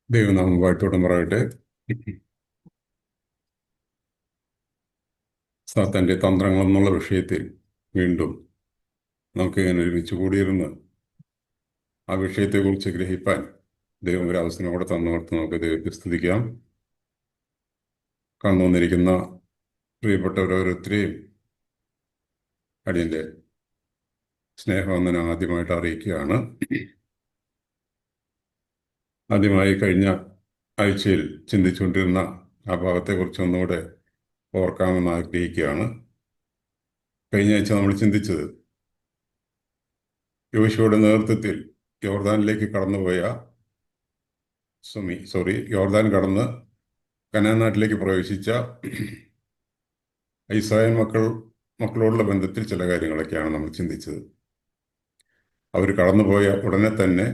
ദൈവനാമം വാഴ്ത്തോട്ടം പറയട്ടെ. സാത്താൻ്റെ തന്ത്രങ്ങൾ എന്നുള്ള വിഷയത്തിൽ വീണ്ടും നമുക്ക് ഇങ്ങനെ ഒരുമിച്ച് കൂടിയിരുന്ന് ആ വിഷയത്തെക്കുറിച്ച് ഗ്രഹിപ്പാൻ ദൈവം ഒരു അവസരം കൂടെ തന്നോർത്ത് നമുക്ക് ദൈവത്തെ സ്തുതിക്കാം. കടന്നു വന്നിരിക്കുന്ന പ്രിയപ്പെട്ട ഓരോരുത്തരെയും അടിയൻ്റെ സ്നേഹവന്ദനം ആദ്യമായിട്ട് അറിയിക്കുകയാണ്. ആദ്യമായി കഴിഞ്ഞ ആഴ്ചയിൽ ചിന്തിച്ചുകൊണ്ടിരുന്ന ആ ഭാഗത്തെക്കുറിച്ച് ഒന്നുകൂടെ ഓർക്കാമെന്ന് ആഗ്രഹിക്കുകയാണ്. കഴിഞ്ഞ ആഴ്ച നമ്മൾ ചിന്തിച്ചത് യോശുവയുടെ നേതൃത്വത്തിൽ യോർദാനിലേക്ക് കടന്നുപോയ യോർദാൻ കടന്ന് കനാൻ നാട്ടിലേക്ക് പ്രവേശിച്ച ഇസ്രായേൽ മക്കളോടുള്ള ബന്ധത്തിൽ ചില കാര്യങ്ങളൊക്കെയാണ് നമ്മൾ ചിന്തിച്ചത്. അവർ കടന്നുപോയ ഉടനെ തന്നെ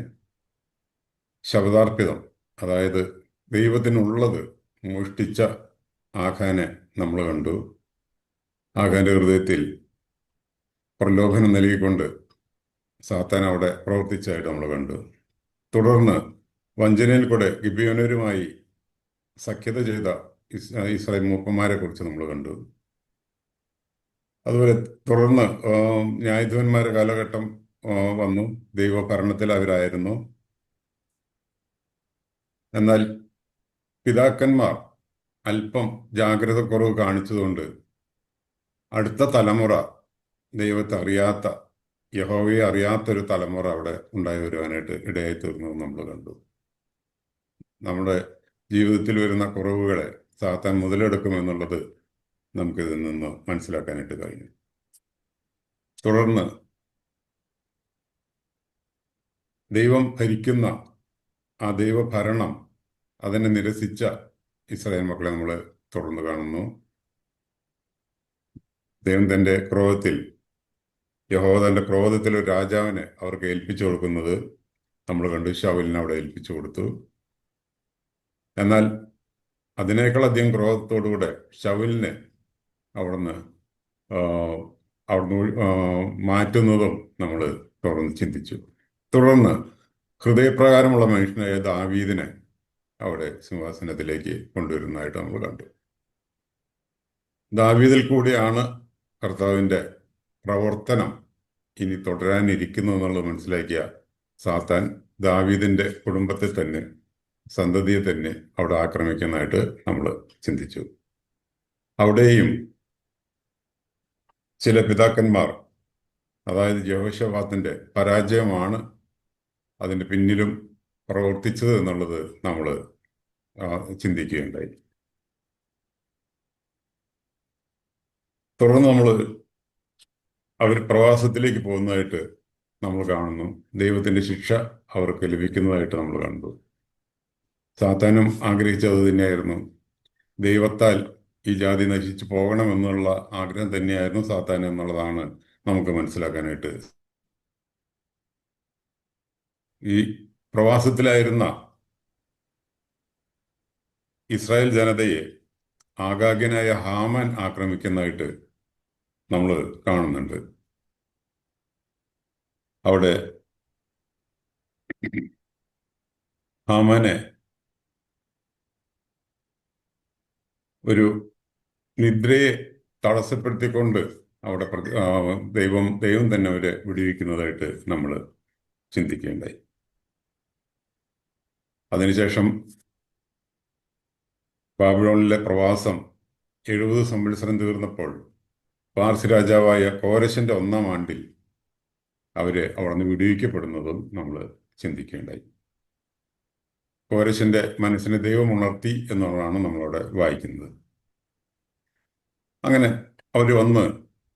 ശപഥാർപ്പിതം, അതായത് ദൈവത്തിനുള്ളത് മോഷ്ടിച്ച ആഖാനെ നമ്മൾ കണ്ടു. ആഖാന്റെ ഹൃദയത്തിൽ പ്രലോഭനം നൽകിക്കൊണ്ട് സാത്താൻ അവിടെ പ്രവർത്തിച്ചായിട്ട് നമ്മൾ കണ്ടു. തുടർന്ന് വഞ്ചനയിൽ കൂടെ ഗിബിയോനരുമായി സഖ്യത ചെയ്ത ഇസ്രായേൽ മൂപ്പന്മാരെ കുറിച്ച് നമ്മൾ കണ്ടു. അതുപോലെ തുടർന്ന് ന്യായാധിപന്മാരുടെ കാലഘട്ടം വന്നു. ദൈവഭരണത്തിൽ അവരായിരുന്നു. എന്നാൽ പിതാക്കന്മാർ അല്പം ജാഗ്രത കുറവ് കാണിച്ചതുകൊണ്ട് അടുത്ത തലമുറ ദൈവത്തെ അറിയാത്ത, യഹോവയെ അറിയാത്തൊരു തലമുറ അവിടെ ഉണ്ടായി വരുവാനായിട്ട് ഇടയായി തീർന്നത് നമ്മൾ കണ്ടു. നമ്മുടെ ജീവിതത്തിൽ വരുന്ന കുറവുകളെ സാത്താൻ മുതലെടുക്കുമെന്നുള്ളത് നമുക്കിതിൽ നിന്ന് മനസ്സിലാക്കാനായിട്ട് കഴിഞ്ഞു. തുടർന്ന് ദൈവം ഭരിക്കുന്ന ആ ദൈവഭരണം അതിനെ നിരസിച്ച ഇസ്രായേൽ മക്കളെ നമ്മൾ തുടർന്ന് കാണുന്നു. ദൈവം തൻ്റെ ക്രോധത്തിൽ, യഹോവ തൻ്റെ ക്രോധത്തിൽ ഒരു രാജാവിനെ അവർക്ക് ഏൽപ്പിച്ചു കൊടുക്കുന്നത് നമ്മൾ കണ്ടു. ശൗലിനെ അവിടെ ഏൽപ്പിച്ചു കൊടുത്തു. എന്നാൽ അതിനേക്കാളധികം ക്രോധത്തോടുകൂടെ ശൗലിനെ അവിടുന്ന് മാറ്റുന്നതും നമ്മൾ തുടർന്ന് ചിന്തിച്ചു. തുടർന്ന് ഹൃദയപ്രകാരമുള്ള മനുഷ്യനായ ദാവീദിനെ അവിടെ സിംഹാസനത്തിലേക്ക് കൊണ്ടുവരുന്നതായിട്ട് നമ്മൾ കണ്ടു. ദാവീദിൽ കൂടിയാണ് കർത്താവിൻ്റെ പ്രവർത്തനം ഇനി തുടരാനിരിക്കുന്നു എന്നുള്ളത് മനസ്സിലാക്കിയ സാത്താൻ ദാവീദിൻ്റെ കുടുംബത്തെ തന്നെ, സന്തതിയെ തന്നെ അവിടെ ആക്രമിക്കുന്നതായിട്ട് നമ്മൾ ചിന്തിച്ചു. അവിടെയും ചില പിതാക്കന്മാർ, അതായത് യഹോശാഫാത്തിന്റെ പരാജയമാണ് അതിൻ്റെ പിന്നിലും പ്രവർത്തിച്ചത് എന്നുള്ളത് നമ്മൾ ചിന്തിക്കുകയുണ്ടായി. തുടർന്ന് അവർ പ്രവാസത്തിലേക്ക് പോകുന്നതായിട്ട് നമ്മൾ കാണുന്നു. ദൈവത്തിൻ്റെ ശിക്ഷ അവർക്ക് ലഭിക്കുന്നതായിട്ട് നമ്മൾ കണ്ടു. സാത്താനും ആഗ്രഹിച്ചത് തന്നെയായിരുന്നു. ദൈവത്താൽ ഈ ജാതി നശിച്ചു പോകണമെന്നുള്ള ആഗ്രഹം തന്നെയായിരുന്നു സാത്താൻ എന്നുള്ളതാണ് നമുക്ക് മനസ്സിലാക്കാനായിട്ട്. ഈ പ്രവാസത്തിലായിരുന്ന ഇസ്രായേൽ ജനതയെ ആഗാഗ്യനായ ഹാമാൻ ആക്രമിക്കുന്നതായിട്ട് നമ്മൾ കാണുന്നുണ്ട്. അവിടെ ഹാമാനെ ഒരു നിദ്രയെ തടസ്സപ്പെടുത്തിക്കൊണ്ട് അവിടെ ദൈവം തന്നെ അവരെ വിടുവിക്കുന്നതായിട്ട് നമ്മൾ ചിന്തിക്കുകയുണ്ടായി. അതിനുശേഷം ബാബിലോണിലെ പ്രവാസം 70 സംവത്സരം തീർന്നപ്പോൾ പാർസി രാജാവായ കോരശന്റെ 1-ാം ആണ്ടിൽ അവര് അവിടെ നിന്ന് വിടുവിക്കപ്പെടുന്നതും നമ്മൾ ചിന്തിക്കുകയുണ്ടായി. കോരശന്റെ മനസ്സിനെ ദൈവം ഉണർത്തി എന്നുള്ളതാണ് നമ്മളവിടെ വായിക്കുന്നത്. അങ്ങനെ അവർ വന്ന്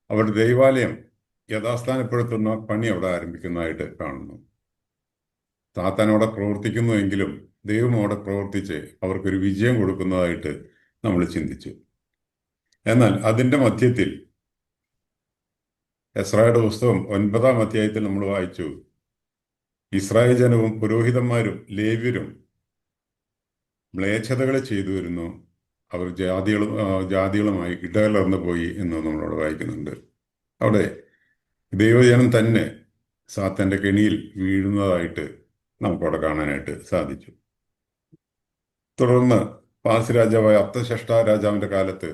അവരുടെ ദൈവാലയം യഥാസ്ഥാനപ്പെടുത്തുന്ന പണി അവിടെ ആരംഭിക്കുന്നതായിട്ട് കാണുന്നു. സാത്താൻ അവിടെ പ്രവർത്തിക്കുന്നുവെങ്കിലും ദൈവം അവിടെ പ്രവർത്തിച്ച് അവർക്കൊരു വിജയം കൊടുക്കുന്നതായിട്ട് നമ്മൾ ചിന്തിച്ചു. എന്നാൽ അതിൻ്റെ മധ്യത്തിൽ എസ്രായുടെ പുസ്തകം 9-ാം അധ്യായത്തിൽ നമ്മൾ വായിച്ചു, ഇസ്രായേൽ ജനവും പുരോഹിതന്മാരും ലേവ്യരും മ്ലേച്ഛതകളെ ചെയ്തു വരുന്നു, അവർ ജാതികളുമായി ഇടകലർന്നു പോയി എന്ന് നമ്മളവിടെ വായിക്കുന്നുണ്ട്. അവിടെ ദൈവജനം തന്നെ സാത്താൻ്റെ കെണിയിൽ വീഴുന്നതായിട്ട് നമുക്കവിടെ കാണാനായിട്ട് സാധിച്ചു. തുടർന്ന് പാർസി രാജാവായ അർത്ഥശഷ്ടാ രാജാവിന്റെ കാലത്ത്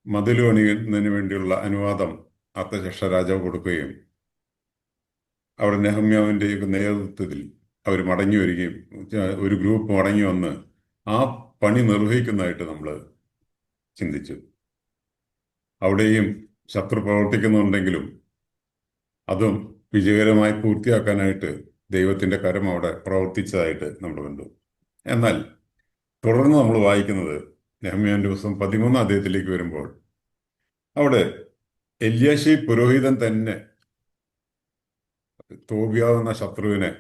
മതിൽ പണിയുന്നതിന് വേണ്ടിയുള്ള അനുവാദം അർത്ഥശഷ്ടാ രാജാവ് കൊടുക്കുകയും അവിടെ നെഹമ്യാവിന്റെ നേതൃത്വത്തിൽ അവർ മടങ്ങി വരികയും ഒരു ഗ്രൂപ്പ് മടങ്ങി വന്ന് ആ പണി നിർവഹിക്കുന്നതായിട്ട് നമ്മൾ ചിന്തിച്ചു. അവിടെയും ശത്രു പ്രവർത്തിക്കുന്നുണ്ടെങ്കിലും അതും വിജയകരമായി പൂർത്തിയാക്കാനായിട്ട് ദൈവത്തിന്റെ കരം അവിടെ പ്രവർത്തിച്ചതായിട്ട് നമ്മൾ കണ്ടു. എന്നാൽ തുടർന്ന് നമ്മൾ വായിക്കുന്നത് നെഹമ്യാവിന്റെ പുസ്തകം 13 അധ്യായത്തിലേക്ക് വരുമ്പോൾ അവിടെ എല്യാശി പുരോഹിതൻ തന്നെ തോബിയാവുന്ന ശത്രുവിനെ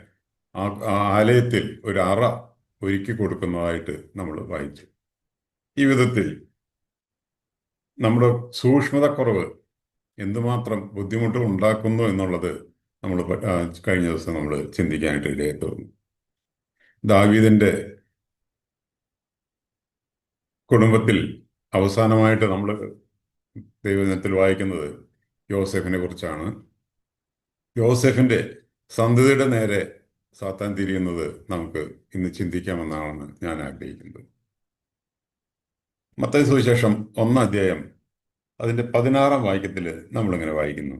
ആ ആലയത്തിൽ ഒരു അറ ഒരുക്കി കൊടുക്കുന്നതായിട്ട് നമ്മൾ വായിച്ചു. ഈ വിധത്തിൽ നമ്മുടെ സൂക്ഷ്മതക്കുറവ് എന്തുമാത്രം ബുദ്ധിമുട്ട് ഉണ്ടാക്കുന്നു എന്നുള്ളത് നമ്മൾ കഴിഞ്ഞ ദിവസം നമ്മൾ ചിന്തിക്കാനായിട്ട് ഇടയായി തോന്നുന്നു. ദാവീദിന്റെ കുടുംബത്തിൽ അവസാനമായിട്ട് നമ്മൾ ദൈവജനത്തിൽ വായിക്കുന്നത് യോസെഫിനെ കുറിച്ചാണ്. യോസെഫിന്റെ സന്തതിയുടെ നേരെ സാത്താൻ തിരിയുന്നത് നമുക്ക് ഇന്ന് ചിന്തിക്കാമെന്നാണ് ഞാൻ ആഗ്രഹിക്കുന്നത്. മത്തായി സുവിശേഷം 1 അധ്യായം അതിന്റെ 16 വാക്യത്തിൽ നമ്മളിങ്ങനെ വായിക്കുന്നു: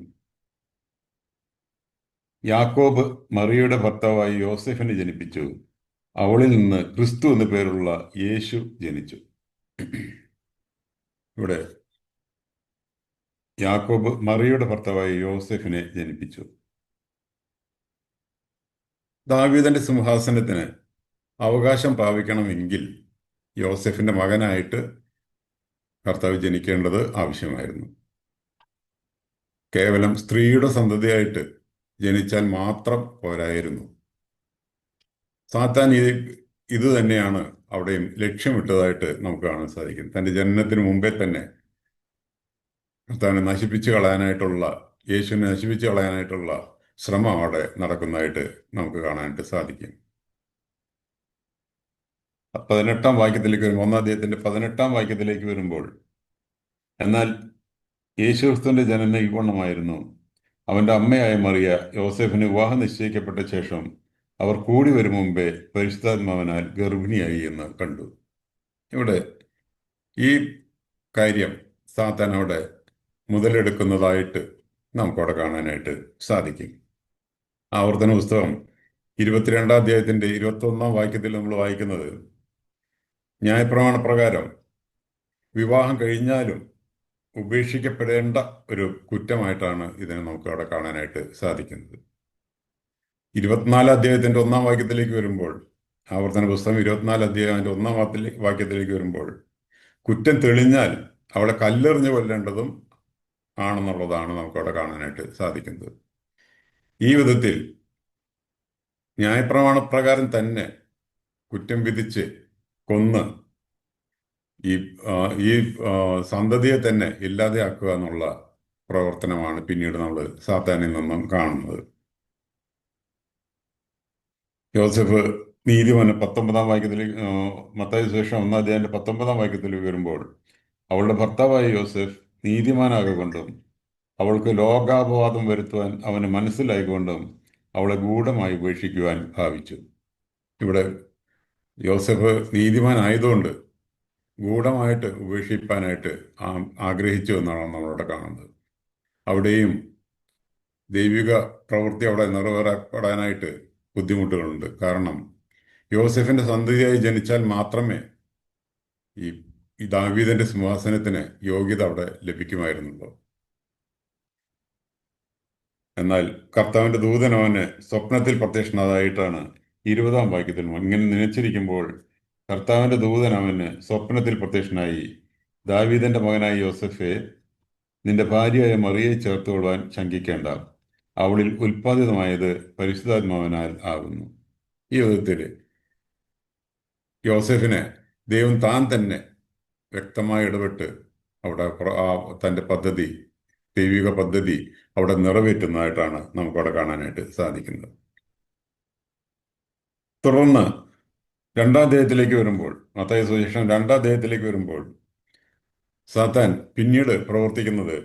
യാക്കോബ് മറിയയുടെ ഭർത്താവായി യോസെഫിനെ ജനിപ്പിച്ചു, അവളിൽ നിന്ന് ക്രിസ്തു എന്നു പേരുള്ള യേശു ജനിച്ചു. ഇവിടെ യാക്കോബ് മറിയയുടെ ഭർത്താവായി യോസെഫിനെ ജനിപ്പിച്ചു. ദാവീദിന്റെ സിംഹാസനത്തിന് അവകാശം പ്രാപിക്കണമെങ്കിൽ യോസെഫിന്റെ മകനായിട്ട് കർത്താവ് ജനിക്കേണ്ടത് ആവശ്യമായിരുന്നു. കേവലം സ്ത്രീയുടെ സന്തതിയായിട്ട് ജനിച്ചാൽ മാത്രം പോരായിരുന്നു. സാത്താൻ ഇത് തന്നെയാണ് അവിടെയും ലക്ഷ്യമിട്ടതായിട്ട് നമുക്ക് കാണാൻ സാധിക്കും. തന്റെ ജനനത്തിന് മുമ്പേ തന്നെ കർത്താവിനെ നശിപ്പിച്ചു കളയാനായിട്ടുള്ള, യേശുവിനെ നശിപ്പിച്ചു കളയാനായിട്ടുള്ള ശ്രമം അവിടെ നടക്കുന്നതായിട്ട് നമുക്ക് കാണാനായിട്ട് സാധിക്കും. 18 വാക്യത്തിലേക്ക് വരുമ്പോൾ, 1 അധ്യായത്തിന്റെ 18 വാക്യത്തിലേക്ക് വരുമ്പോൾ, എന്നാൽ യേശുക്രിസ്തുവിന്റെ ജനനം ഇവണ്ണമായിരുന്നു: അവന്റെ അമ്മയായ മറിയ യോസെഫിന് വിവാഹം നിശ്ചയിക്കപ്പെട്ട ശേഷം അവർ കൂടി വരും മുമ്പേ പരിശുദ്ധാത്മാവിനാൽ ഗർഭിണിയായി എന്ന് കണ്ടു. ഇവിടെ ഈ കാര്യം സാത്താൻ അവിടെ മുതലെടുക്കുന്നതായിട്ട് നമുക്കവിടെ കാണാനായിട്ട് സാധിക്കും. ആവർത്തന പുസ്തകം 22 അധ്യായത്തിന്റെ 21 വാക്യത്തിൽ നമ്മൾ വായിക്കുന്നത്, ന്യായപ്രമാണ പ്രകാരം വിവാഹം കഴിഞ്ഞാലും ഉപേക്ഷിക്കപ്പെടേണ്ട ഒരു കുറ്റമായിട്ടാണ് ഇതിനെ നമുക്ക് അവിടെ കാണാനായിട്ട് സാധിക്കുന്നത്. 24 അധ്യായത്തിന്റെ 1 വാക്യത്തിലേക്ക് വരുമ്പോൾ, ആവർത്തന പുസ്തകം 24 അധ്യായത്തിന്റെ 1 വാക്യത്തിലേക്ക് വരുമ്പോൾ, കുറ്റം തെളിഞ്ഞാൽ അവളെ കല്ലെറിഞ്ഞ് കൊല്ലേണ്ടതും ആണെന്നുള്ളതാണ് നമുക്കവിടെ കാണാനായിട്ട് സാധിക്കുന്നത്. ഈ വിധത്തിൽ ന്യായപ്രമാണപ്രകാരം തന്നെ കുറ്റം വിധിച്ച് കൊന്ന് ഈ സന്തതിയെ തന്നെ ഇല്ലാതെയാക്കുക എന്നുള്ള പ്രവർത്തനമാണ് പിന്നീട് നമ്മൾ സാത്താനിൽ നിന്നും കാണുന്നത്. യോസെഫ് നീതിമാൻ 19 വാക്യത്തിലേക്ക്, മത്തായി സുവിശേഷം 1 അധ്യായത്തിന്റെ 19 വാക്യത്തിലേക്ക് വരുമ്പോൾ, അവളുടെ ഭർത്താവായ യോസെഫ് നീതിമാനാകൊണ്ടും അവൾക്ക് ലോകാപവാദം വരുത്തുവാൻ അവന് മനസ്സിലായിക്കൊണ്ടും അവളെ ഗൂഢമായി ഉപേക്ഷിക്കുവാൻ ഭാവിച്ചു. ഇവിടെ യോസെഫ് നീതിമാനായതുകൊണ്ട് ഗൂഢമായിട്ട് ഉപേക്ഷിപ്പാനായിട്ട് ആഗ്രഹിച്ചു എന്നാണ് നമ്മളവിടെ കാണുന്നത്. അവിടെയും ദൈവിക പ്രവൃത്തി അവിടെ നിറവേറപ്പെടാനായിട്ട് ബുദ്ധിമുട്ടുകളുണ്ട്. കാരണം യോസെഫിന്റെ സന്തതിയായി ജനിച്ചാൽ മാത്രമേ ഈ ദാവീദിന്റെ സിംഹാസനത്തിന് യോഗ്യത അവിടെ ലഭിക്കുമായിരുന്നുള്ളൂ. എന്നാൽ കർത്താവിന്റെ ദൂതൻ അവന് സ്വപ്നത്തിൽ പ്രത്യക്ഷനാതായിട്ടാണ് 20 വാക്യത്തിൽ, ഇങ്ങനെ നനച്ചിരിക്കുമ്പോൾ കർത്താവിന്റെ ദൂതൻ അവന് സ്വപ്നത്തിൽ പ്രത്യക്ഷനായി, ദാവീദിന്റെ മകനായ യോസെഫെ, നിന്റെ ഭാര്യയായ മറിയയെ ചേർത്തുകൊള്ളുവാൻ ശങ്കിക്കേണ്ട, അവളിൽ ഉൽപ്പാദിതമായത് പരിശുദ്ധാത്മാവിനാൽ ആകുന്നു. ഈ വിധത്തിൽ യോസെഫിനെ ദൈവം താൻ തന്നെ വ്യക്തമായി ഇടപെട്ട് അവിടെ തൻ്റെ പദ്ധതി, ദൈവിക പദ്ധതി അവിടെ നിറവേറ്റുന്നതായിട്ടാണ് നമുക്കവിടെ കാണാനായിട്ട് സാധിക്കുന്നത്. തുടർന്ന് 2 അധ്യായത്തിലേക്ക് വരുമ്പോൾ, മത്തായി സുവിശേഷം 2 അധ്യായത്തിലേക്ക് വരുമ്പോൾ, സാത്താൻ പിന്നീട് പ്രവർത്തിക്കുന്നത്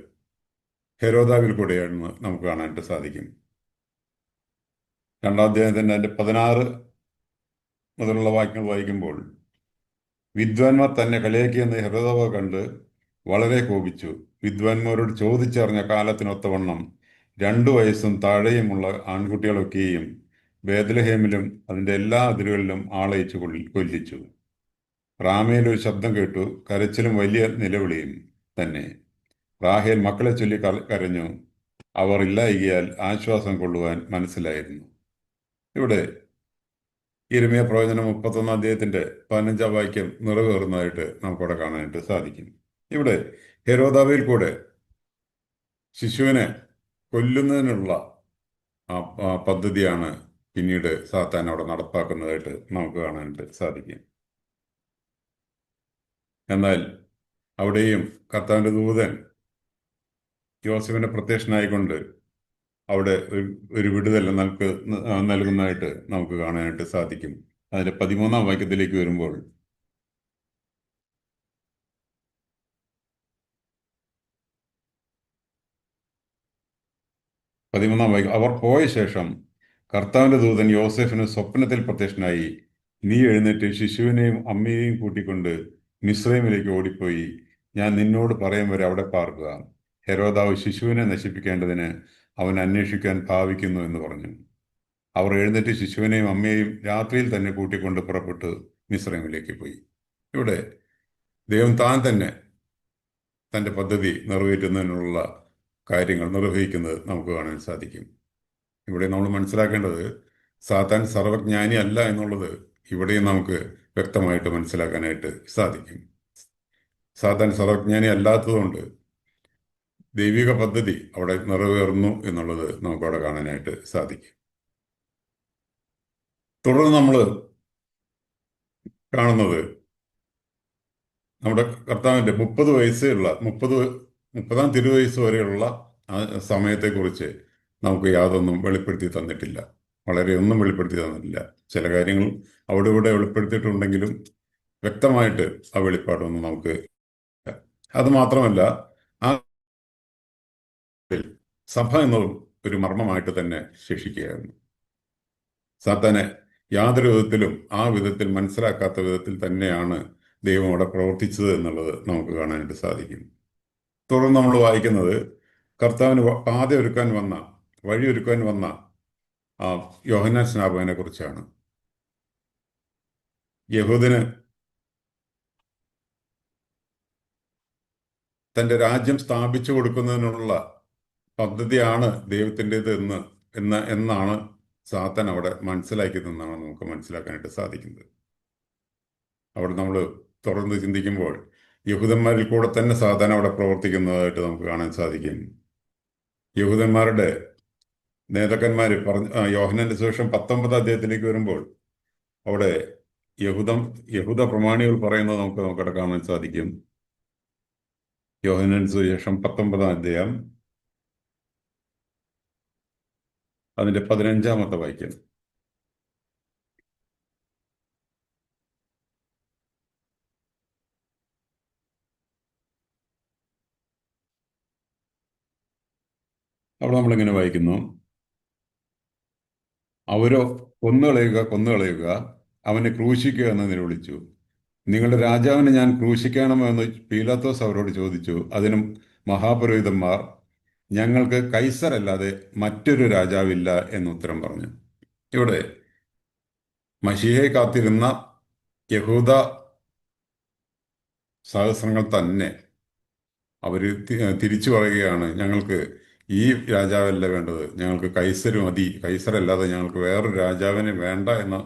ഹെരോദാവിൽ കൂടെയാണെന്ന് നമുക്ക് കാണാനായിട്ട് സാധിക്കും. 2 അധ്യായത്തിന്റെ 16 മുതലുള്ള വാക്യങ്ങൾ വായിക്കുമ്പോൾ, വിദ്വാൻമാർ തന്നെ കളിയാക്കിയെന്ന് ഹെരോദാവ് കണ്ട് വളരെ കോപിച്ചു. വിദ്വാൻമാരോട് ചോദിച്ചറിഞ്ഞ കാലത്തിനൊത്തവണ്ണം 2 വയസ്സും താഴെയുമുള്ള ആൺകുട്ടികളൊക്കെയും ബേത്ലഹേമിലും അതിന്റെ എല്ലാ അതിരുകളിലും ആളയച്ചു കൊല്ലിച്ചു. റാമയിൽ ഒരു ശബ്ദം കേട്ടു, കരച്ചിലും വലിയ നിലവിളിയും തന്നെ. റാഹേൽ മക്കളെ ചൊല്ലി കരഞ്ഞു. അവർ ഇല്ലായികയാൽ ആശ്വാസം കൊള്ളുവാൻ മനസ്സിലായിരുന്നു. ഇവിടെ യിരെമ്യാ പ്രവചനം 31-ാം അധ്യായത്തിന്റെ 15-ാം വാക്യം നിറവേറുന്നതായിട്ട് നമുക്കവിടെ കാണാനായിട്ട് സാധിക്കും. ഇവിടെ ഹെരോദാവിൽ കൂടെ ശിശുവിനെ കൊല്ലുന്നതിനുള്ള ആ പദ്ധതിയാണ് പിന്നീട് സാത്താൻ അവിടെ നടപ്പാക്കുന്നതായിട്ട് നമുക്ക് കാണാനായിട്ട് സാധിക്കും. എന്നാൽ അവിടെയും കർത്താവിന്റെ ദൂതൻ യോസേഫിന് പ്രത്യക്ഷനായിക്കൊണ്ട് അവിടെ ഒരു വിടുതൽ നൽകുന്നതായിട്ട് നമുക്ക് കാണാനായിട്ട് സാധിക്കും. അതിന്റെ 13-ാം വാക്യത്തിലേക്ക് വരുമ്പോൾ, അവർ പോയ ശേഷം കർത്താവിന്റെ ദൂതൻ യോസേഫിന് സ്വപ്നത്തിൽ പ്രത്യക്ഷനായി, നീ എഴുന്നേറ്റ് ശിശുവിനെയും അമ്മയെയും കൂട്ടിക്കൊണ്ട് മിസ്രൈമിലേക്ക് ഓടിപ്പോയി, ഞാൻ നിന്നോട് പറയും വരെ അവിടെ പാർക്കുക. ഹെരോദാവ് ശിശുവിനെ നശിപ്പിക്കേണ്ടതിന് അവൻ അന്വേഷിക്കാൻ ഭാവിക്കുന്നു എന്ന് പറഞ്ഞു. അവർ എഴുന്നേറ്റ് ശിശുവിനെയും അമ്മയെയും രാത്രിയിൽ തന്നെ കൂട്ടിക്കൊണ്ട് പുറപ്പെട്ട് മിസ്രൈമിലേക്ക് പോയി. ഇവിടെ ദൈവം താൻ തന്നെ തൻ്റെ പദ്ധതി നിറവേറ്റുന്നതിനുള്ള കാര്യങ്ങൾ നിർവഹിക്കുന്നത് നമുക്ക് കാണാൻ സാധിക്കും. ഇവിടെ നമ്മൾ മനസ്സിലാക്കേണ്ടത് സാത്താൻ സർവജ്ഞാനി അല്ല എന്നുള്ളത് ഇവിടെയും നമുക്ക് വ്യക്തമായിട്ട് മനസ്സിലാക്കാനായിട്ട് സാധിക്കും. സാത്താൻ സർവജ്ഞാനി അല്ലാത്തതുകൊണ്ട് ദൈവിക പദ്ധതി അവിടെ നിറവേറുന്നു എന്നുള്ളത് നമുക്കവിടെ കാണാനായിട്ട് സാധിക്കും. തുടർന്ന് നമ്മൾ കാണുന്നത് നമ്മുടെ കർത്താവിൻ്റെ 30-ാം തിരുവയസ്സ് വരെയുള്ള ആ സമയത്തെക്കുറിച്ച് നമുക്ക് യാതൊന്നും വെളിപ്പെടുത്തി തന്നിട്ടില്ല. വളരെ ഒന്നും വെളിപ്പെടുത്തി തന്നിട്ടില്ല. ചില കാര്യങ്ങൾ അവിടെ ഇവിടെ വെളിപ്പെടുത്തിയിട്ടുണ്ടെങ്കിലും വ്യക്തമായിട്ട് ആ വെളിപ്പാടൊന്നും നമുക്ക്. അത് മാത്രമല്ല, ആ സഭ എന്നതും ഒരു മർമ്മമായിട്ട് തന്നെ ശേഷിക്കുകയായിരുന്നു. സാത്താനെ യാതൊരു വിധത്തിലും ആ വിധത്തിൽ മനസ്സിലാക്കാത്ത വിധത്തിൽ തന്നെയാണ് ദൈവം അവിടെ പ്രവർത്തിച്ചത് എന്നുള്ളത് നമുക്ക് കാണാനായിട്ട് സാധിക്കും. തുടർന്ന് നമ്മൾ വായിക്കുന്നത് കർത്താവിന് പാത ഒരുക്കാൻ വന്ന, വഴിയൊരുക്കാൻ വന്ന ആ യോഹന്നാൻ സ്നാപകനെ കുറിച്ചാണ്. യഹൂദന് തൻ്റെ രാജ്യം സ്ഥാപിച്ചു കൊടുക്കുന്നതിനുള്ള പദ്ധതിയാണ് ദൈവത്തിൻ്റെത് എന്നാണ് സാത്താൻ അവിടെ മനസ്സിലാക്കിയതെന്നാണ് നമുക്ക് മനസ്സിലാക്കാനായിട്ട് സാധിക്കുന്നത്. അവിടെ നമ്മൾ തുടർന്ന് ചിന്തിക്കുമ്പോൾ യഹൂദന്മാരിൽ കൂടെ തന്നെ സാത്താൻ അവിടെ പ്രവർത്തിക്കുന്നതായിട്ട് നമുക്ക് കാണാൻ സാധിക്കും. യഹൂദന്മാരുടെ നേതാക്കന്മാർ യോഹന്നാന്റെ സുവിശേഷം 19-ാം അധ്യായത്തിലേക്ക് വരുമ്പോൾ അവിടെ യഹൂദ പ്രമാണികൾ പറയുന്നത് നമുക്കവിടെ കാണാൻ സാധിക്കും. യോഹന്നാന്റെ സുവിശേഷം 19-ാം അധ്യായം അതിന്റെ 15-ാമത്തെ വാക്യം. അവിടെ നമ്മളിങ്ങനെ വായിക്കുന്നു, അവരോ കൊന്നുകളയുക, അവനെ ക്രൂശിക്കുക എന്ന് നിലവിളിച്ചു. നിങ്ങളുടെ രാജാവിനെ ഞാൻ ക്രൂശിക്കണമോ എന്ന് പീലാത്തോസ് അവരോട് ചോദിച്ചു. അതിനും മഹാപുരോഹിതന്മാർ, ഞങ്ങൾക്ക് കൈസർ അല്ലാതെ മറ്റൊരു രാജാവില്ല എന്ന് ഉത്തരം പറഞ്ഞു. ഇവിടെ മശീഹയെ കാത്തിരുന്ന യഹൂദ സഹസ്രങ്ങൾ തന്നെ അവർ തിരിച്ചു പറയുകയാണ്, ഞങ്ങൾക്ക് ഈ രാജാവല്ല വേണ്ടത്, ഞങ്ങൾക്ക് കൈസർ മതി, കൈസറല്ലാതെ ഞങ്ങൾക്ക് വേറൊരു രാജാവിനെ വേണ്ട എന്ന്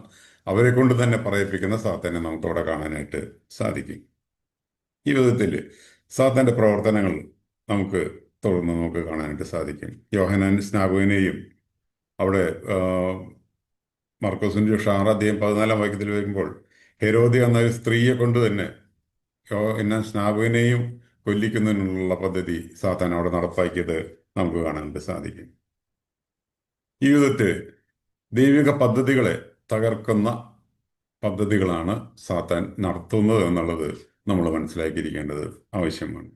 അവരെ കൊണ്ട് തന്നെ പറയിപ്പിക്കുന്ന സാത്താനെ നമുക്ക് അവിടെ കാണാനായിട്ട് സാധിക്കും. ഈ വിധത്തിൽ സാത്താന്റെ പ്രവർത്തനങ്ങൾ നമുക്ക് തുടർന്ന് നമുക്ക് കാണാനായിട്ട് സാധിക്കും. യോഹന്നാൻ സ്നാപകനെയും അവിടെ മർക്കോസിന്റെ 6-ാം അധ്യായം 14-ാം വാക്യത്തിൽ വരുമ്പോൾ ഹെരോദ്യ എന്ന ഒരു സ്ത്രീയെ കൊണ്ട് തന്നെ യോഹന്നാൻ സ്നാപകനെയും കൊല്ലിക്കുന്നതിനുള്ള പദ്ധതി സാത്താൻ അവിടെ നടപ്പാക്കിയത് നമുക്ക് കാണാനായിട്ട് സാധിക്കും. ഈ വിധത്തിൽ ദൈവിക പദ്ധതികളെ തകർക്കുന്ന പദ്ധതികളാണ് സാത്താൻ നടത്തുന്നത് എന്നുള്ളത് നമ്മൾ മനസ്സിലാക്കിയിരിക്കേണ്ടത് ആവശ്യമാണ്.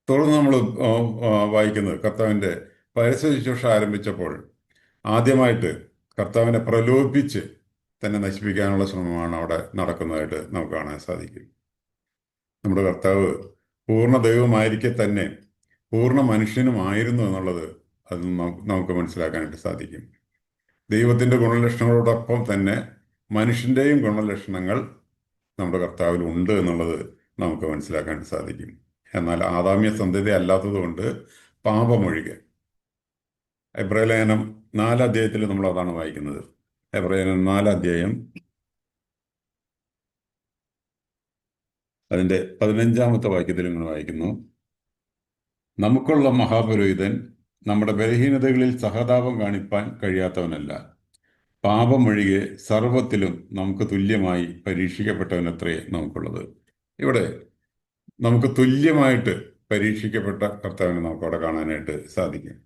തുടർന്ന് നമ്മൾ വായിക്കുന്നത് കർത്താവിൻ്റെ പരസ്യ ശുശ്രൂഷ ആരംഭിച്ചപ്പോൾ ആദ്യമായിട്ട് കർത്താവിനെ പ്രലോഭിപ്പിച്ച് തന്നെ നശിപ്പിക്കാനുള്ള ശ്രമമാണ് അവിടെ നടക്കുന്നതായിട്ട് നമുക്ക് കാണാൻ സാധിക്കും. നമ്മുടെ കർത്താവ് പൂർണ്ണ ദൈവമായിരിക്കെ തന്നെ പൂർണ്ണ മനുഷ്യനുമായിരുന്നു എന്നുള്ളത് അത് നമുക്ക് മനസ്സിലാക്കാനായിട്ട് സാധിക്കും. ദൈവത്തിൻ്റെ ഗുണലക്ഷണങ്ങളോടൊപ്പം തന്നെ മനുഷ്യൻ്റെയും ഗുണലക്ഷണങ്ങൾ നമ്മുടെ കർത്താവിൽ ഉണ്ട് എന്നുള്ളത് നമുക്ക് മനസ്സിലാക്കാൻ സാധിക്കും. എന്നാൽ ആദാമ്യ സന്തതി അല്ലാത്തതുകൊണ്ട് പാപമൊഴികെ എബ്രായലേഖനം 4 അധ്യായത്തിൽ നമ്മൾ അതാണ് വായിക്കുന്നത്. എബ്രായലേഖനം 4 അധ്യായം അതിൻ്റെ 15-ാമത്തെ വാക്യത്തിൽ ഇങ്ങനെ വായിക്കുന്നു: നമുക്കുള്ള മഹാപുരോഹിതൻ നമ്മുടെ ബലഹീനതകളിൽ സഹതാപം കാണിപ്പാൻ കഴിയാത്തവനല്ല, പാപമൊഴികെ സർവത്തിലും നമുക്ക് തുല്യമായി പരീക്ഷിക്കപ്പെട്ടവനത്രേ നമുക്കുള്ളത്. ഇവിടെ നമുക്ക് തുല്യമായിട്ട് പരീക്ഷിക്കപ്പെട്ട കർത്താവിനെ നമുക്ക് അവിടെ കാണാനായിട്ട് സാധിക്കും.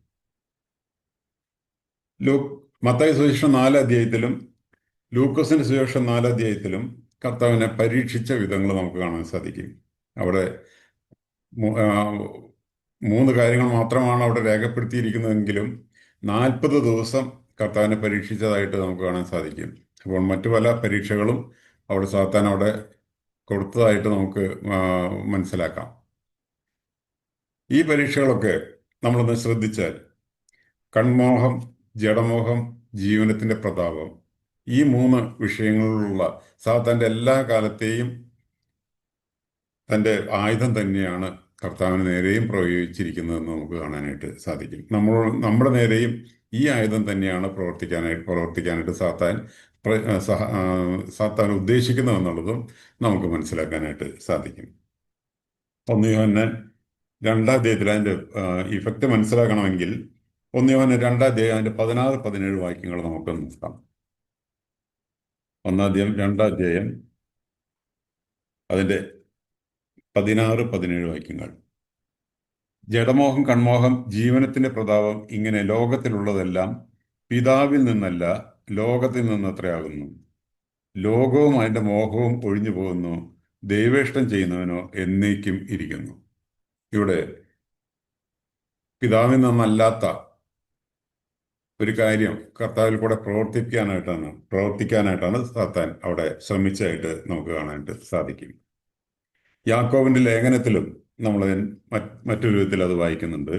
മത്തായി സുവിശേഷം 4 അധ്യായത്തിലും ലൂക്കോസിന്റെ സുവിശേഷം 4 അധ്യായത്തിലും കർത്താവിനെ പരീക്ഷിച്ച വിധങ്ങൾ നമുക്ക് കാണാൻ സാധിക്കും. അവിടെ 3 കാര്യങ്ങൾ മാത്രമാണ് അവിടെ രേഖപ്പെടുത്തിയിരിക്കുന്നതെങ്കിലും 40 ദിവസം കർത്താവിനെ പരീക്ഷിച്ചതായിട്ട് നമുക്ക് കാണാൻ സാധിക്കും. അപ്പോൾ മറ്റു പല പരീക്ഷകളും അവിടെ സാത്താൻ അവിടെ കൊടുത്തതായിട്ട് നമുക്ക് മനസ്സിലാക്കാം. ഈ പരീക്ഷകളൊക്കെ നമ്മളൊന്ന് ശ്രദ്ധിച്ചാൽ കൺമോഹം, ജഡമോഹം, ജീവനത്തിന്റെ പ്രതാപം, ഈ 3 വിഷയങ്ങളിലുള്ള സാത്താന്റെ എല്ലാ കാലത്തെയും തൻ്റെ ആയുധം തന്നെയാണ് കർത്താവിന് നേരെയും പ്രയോഗിച്ചിരിക്കുന്നതെന്ന് നമുക്ക് കാണാനായിട്ട് സാധിക്കും. നമ്മുടെ നേരെയും ഈ ആയുധം തന്നെയാണ് പ്രവർത്തിക്കാനായിട്ട് സാത്താൻ ഉദ്ദേശിക്കുന്നതെന്നുള്ളതും നമുക്ക് മനസ്സിലാക്കാനായിട്ട് സാധിക്കും. 1 യോഹന്നാൻ 2 അധ്യായത്തിൽ അതിൻ്റെ ഇഫക്റ്റ് മനസ്സിലാക്കണമെങ്കിൽ 1 യോഹന്നാൻ 2 അധ്യായം അതിൻ്റെ 16-17 വാക്യങ്ങൾ നമുക്ക് നോക്കാം. 2 അധ്യായം അതിൻ്റെ 16-17 വാക്യങ്ങൾ: ജഡമോഹം, കൺമോഹം, ജീവനത്തിന്റെ പ്രതാപം, ഇങ്ങനെ ലോകത്തിലുള്ളതെല്ലാം പിതാവിൽ നിന്നല്ല ലോകത്തിൽ നിന്നത്രയാകുന്നു. ലോകവും അതിന്റെ മോഹവും ഒഴിഞ്ഞു പോകുന്നു, ദൈവേഷ്ടം ചെയ്യുന്നവനോ എന്നേക്കും ഇരിക്കുന്നു. ഇവിടെ പിതാവിൽ നിന്നല്ലാത്ത ഒരു കാര്യം കർത്താവിൽ കൂടെ പ്രവർത്തിക്കാനായിട്ടാണ് സാത്താൻ അവിടെ ശ്രമിച്ചതായിട്ട് നമുക്ക് കാണാനായിട്ട് സാധിക്കും. യാക്കോബിന്റെ ലേഖനത്തിലും നമ്മൾ മറ്റൊരു വിധത്തിൽ അത് വായിക്കുന്നുണ്ട്.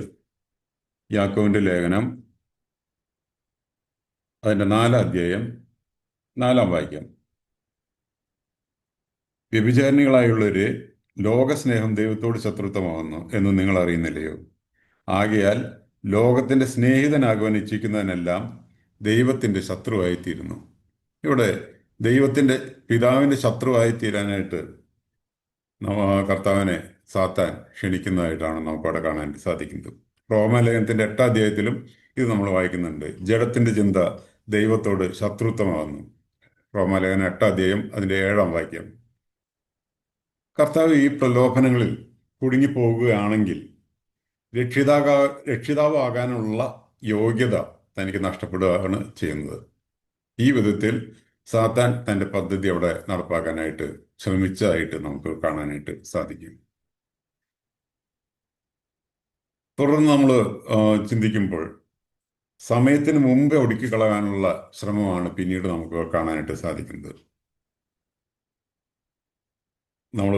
യാക്കോബിന്റെ ലേഖനം അതിൻ്റെ 4 അധ്യായം 4 വാക്യം: വ്യഭിചാരിണികളായുള്ളവര്, ലോകസ്നേഹം ദൈവത്തോട് ശത്രുത്വമാകുന്നു എന്ന് നിങ്ങൾ അറിയുന്നില്ലയോ? ആകയാൽ ലോകത്തിന്റെ സ്നേഹിതനാകുവാൻ ഇച്ഛിക്കുന്നതിനെല്ലാം ദൈവത്തിന്റെ ശത്രുവായിത്തീരുന്നു. ഇവിടെ ദൈവത്തിന്റെ പിതാവിന്റെ ശത്രുവായിത്തീരാനായിട്ട് കർത്താവിനെ സാത്താൻ ക്ഷണിക്കുന്നതായിട്ടാണ് നമുക്കവിടെ കാണാൻ സാധിക്കുന്നത്. റോമാലേഖനത്തിന്റെ 8 അധ്യായത്തിലും ഇത് നമ്മൾ വായിക്കുന്നുണ്ട്. ജഡത്തിന്റെ ചിന്ത ദൈവത്തോട് ശത്രുത്വമാകുന്നു. റോമാലേഖനം 8 അധ്യായം അതിൻ്റെ 7 വാക്യം. കർത്താവ് ഈ പ്രലോഭനങ്ങളിൽ കുടുങ്ങിപ്പോവുകയാണെങ്കിൽ രക്ഷിതാവാകാനുള്ള യോഗ്യത തനിക്ക് നഷ്ടപ്പെടുകയാണ് ചെയ്യുന്നത്. ഈ വിധത്തിൽ സാത്താൻ തൻ്റെ പദ്ധതി അവിടെ നടപ്പാക്കാനായിട്ട് ശ്രമിച്ചതായിട്ട് നമുക്ക് കാണാനായിട്ട് സാധിക്കും. തുടർന്ന് നമ്മൾ ചിന്തിക്കുമ്പോൾ സമയത്തിന് മുമ്പേ ഒടുക്കിക്കളയാനുള്ള ശ്രമമാണ് പിന്നീട് നമുക്ക് കാണാനായിട്ട് സാധിക്കുന്നത്. നമ്മൾ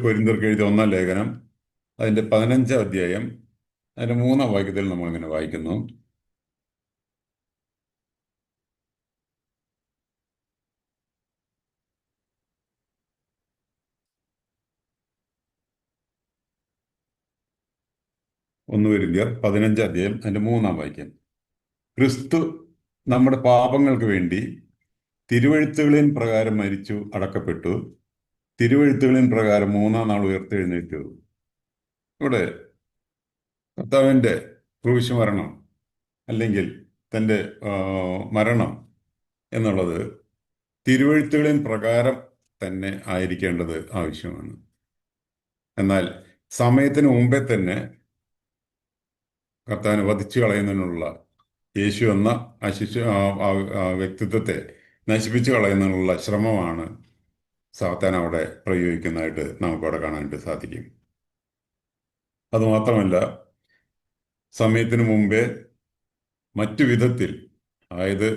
കൊരിന്ത്യർക്ക് എഴുതിയ 1 ലേഖനം അതിൻ്റെ 15 അധ്യായം അതിൻ്റെ 3 വാക്യത്തിൽ നമ്മളിങ്ങനെ വായിക്കുന്നു: കൊരിന്ത്യർ 15 അധ്യായം അതിൻ്റെ 3 വാക്യം: ക്രിസ്തു നമ്മുടെ പാപങ്ങൾക്ക് വേണ്ടി തിരുവെഴുത്തുകളിൻ പ്രകാരം മരിച്ചു, അടക്കപ്പെട്ടു, തിരുവെഴുത്തുകളിൻ പ്രകാരം 3-ാം നാൾ ഉയർത്തെഴുന്നേറ്റു. ഇവിടെ കർത്താവിൻ്റെ ക്രൂശുമരണം അല്ലെങ്കിൽ തൻ്റെ മരണം എന്നുള്ളത് തിരുവെഴുത്തുകളിൻ പ്രകാരം തന്നെ ആയിരിക്കേണ്ടത് ആവശ്യമാണ്. എന്നാൽ സമയത്തിന് മുമ്പേ തന്നെ കർത്താവിനെ വധിച്ചു കളയുന്നതിനുള്ള യേശു എന്ന വ്യക്തിത്വത്തെ നശിപ്പിച്ചു കളയുന്നതിനുള്ള ശ്രമമാണ് സാത്താൻ അവിടെ പ്രയോഗിക്കുന്നതായിട്ട് നമുക്കവിടെ കാണാനായിട്ട് സാധിക്കും. അതുമാത്രമല്ല, സമയത്തിന് മുമ്പേ മറ്റു വിധത്തിൽ, അതായത്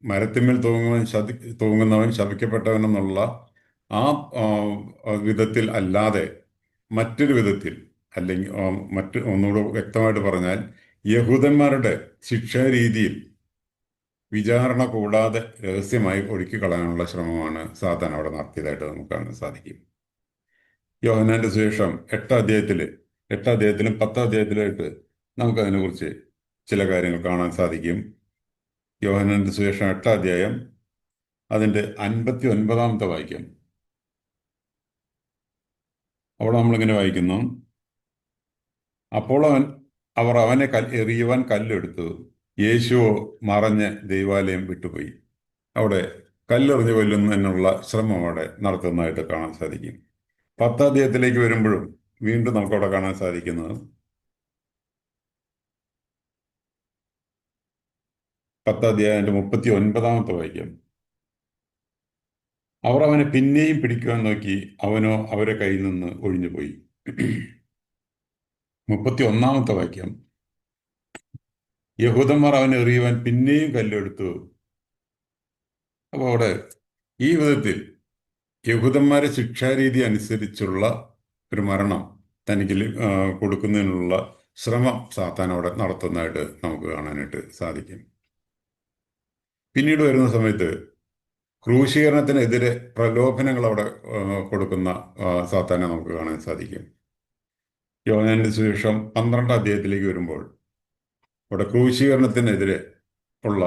മരത്തിന്മേൽ തൂങ്ങുന്നവൻ ശപിക്കപ്പെട്ടവനെന്നുള്ള ആ ആ, വിധത്തിൽ അല്ലാതെ മറ്റൊരു വിധത്തിൽ, അല്ലെങ്കിൽ മറ്റ് ഒന്നുകൂടെ വ്യക്തമായിട്ട് പറഞ്ഞാൽ, യഹൂദന്മാരുടെ ശിക്ഷാരീതിയിൽ വിചാരണ കൂടാതെ രഹസ്യമായി ഒഴുക്കിക്കളയാനുള്ള ശ്രമമാണ് സാത്താൻ അവിടെ നടത്തിയതായിട്ട് നമുക്ക് കാണാൻ സാധിക്കും. യോഹന്നാന്റെ സുവിശേഷം എട്ടാം അധ്യായത്തിലും 10ാം അധ്യായത്തിലായിട്ട് നമുക്കതിനെക്കുറിച്ച് ചില കാര്യങ്ങൾ കാണാൻ സാധിക്കും. യോഹന്നാന്റെ സുവിശേഷം 8ാം അധ്യായം അതിൻ്റെ 59ാമത്തെ വാക്യം. അവിടെ നമ്മളിങ്ങനെ വായിക്കുന്നു: അപ്പോൾ അവർ അവനെ എറിയുവാൻ കല്ലെടുത്തു. യേശുവോ മറഞ്ഞ് ദൈവാലയം വിട്ടുപോയി. അവിടെ കല്ലെറിഞ്ഞ് കൊല്ലുന്നതിനുള്ള ശ്രമം അവിടെ നടത്തുന്നതായിട്ട് കാണാൻ സാധിക്കും. 10ാം അധ്യായത്തിലേക്ക് വരുമ്പോഴും വീണ്ടും നമുക്കവിടെ കാണാൻ സാധിക്കുന്നത് 10ാം അധ്യായത്തിന്റെ 39ാമത്തെ വാക്യം. അവർ അവനെ പിന്നെയും പിടിക്കുവാൻ നോക്കി, അവനോ അവരെ കയ്യിൽ നിന്ന് ഒഴിഞ്ഞുപോയി. 31ാമത്തെ വാക്യം. യഹൂദന്മാർ അവനെ എറിയുവാൻ പിന്നെയും കല്ലെടുത്തു. അപ്പോൾ അവിടെ ഈ വിധത്തിൽ യഹൂദന്മാരെ ശിക്ഷാരീതി അനുസരിച്ചുള്ള ഒരു മരണം തനിക്ക് കൊടുക്കുന്നതിനുള്ള ശ്രമം സാത്താൻ അവിടെ നടത്തുന്നതായിട്ട് നമുക്ക് കാണാനായിട്ട് സാധിക്കും. പിന്നീട് വരുന്ന സമയത്ത് ക്രൂശീകരണത്തിനെതിരെ പ്രലോഭനങ്ങൾ അവിടെ കൊടുക്കുന്ന സാത്താനെ നമുക്ക് കാണാൻ സാധിക്കും. യോഹന്നാന്റെ സുവിശേഷം 12ാം അധ്യായത്തിലേക്ക് വരുമ്പോൾ അവിടെ ക്രൂശീകരണത്തിനെതിരെ ഉള്ള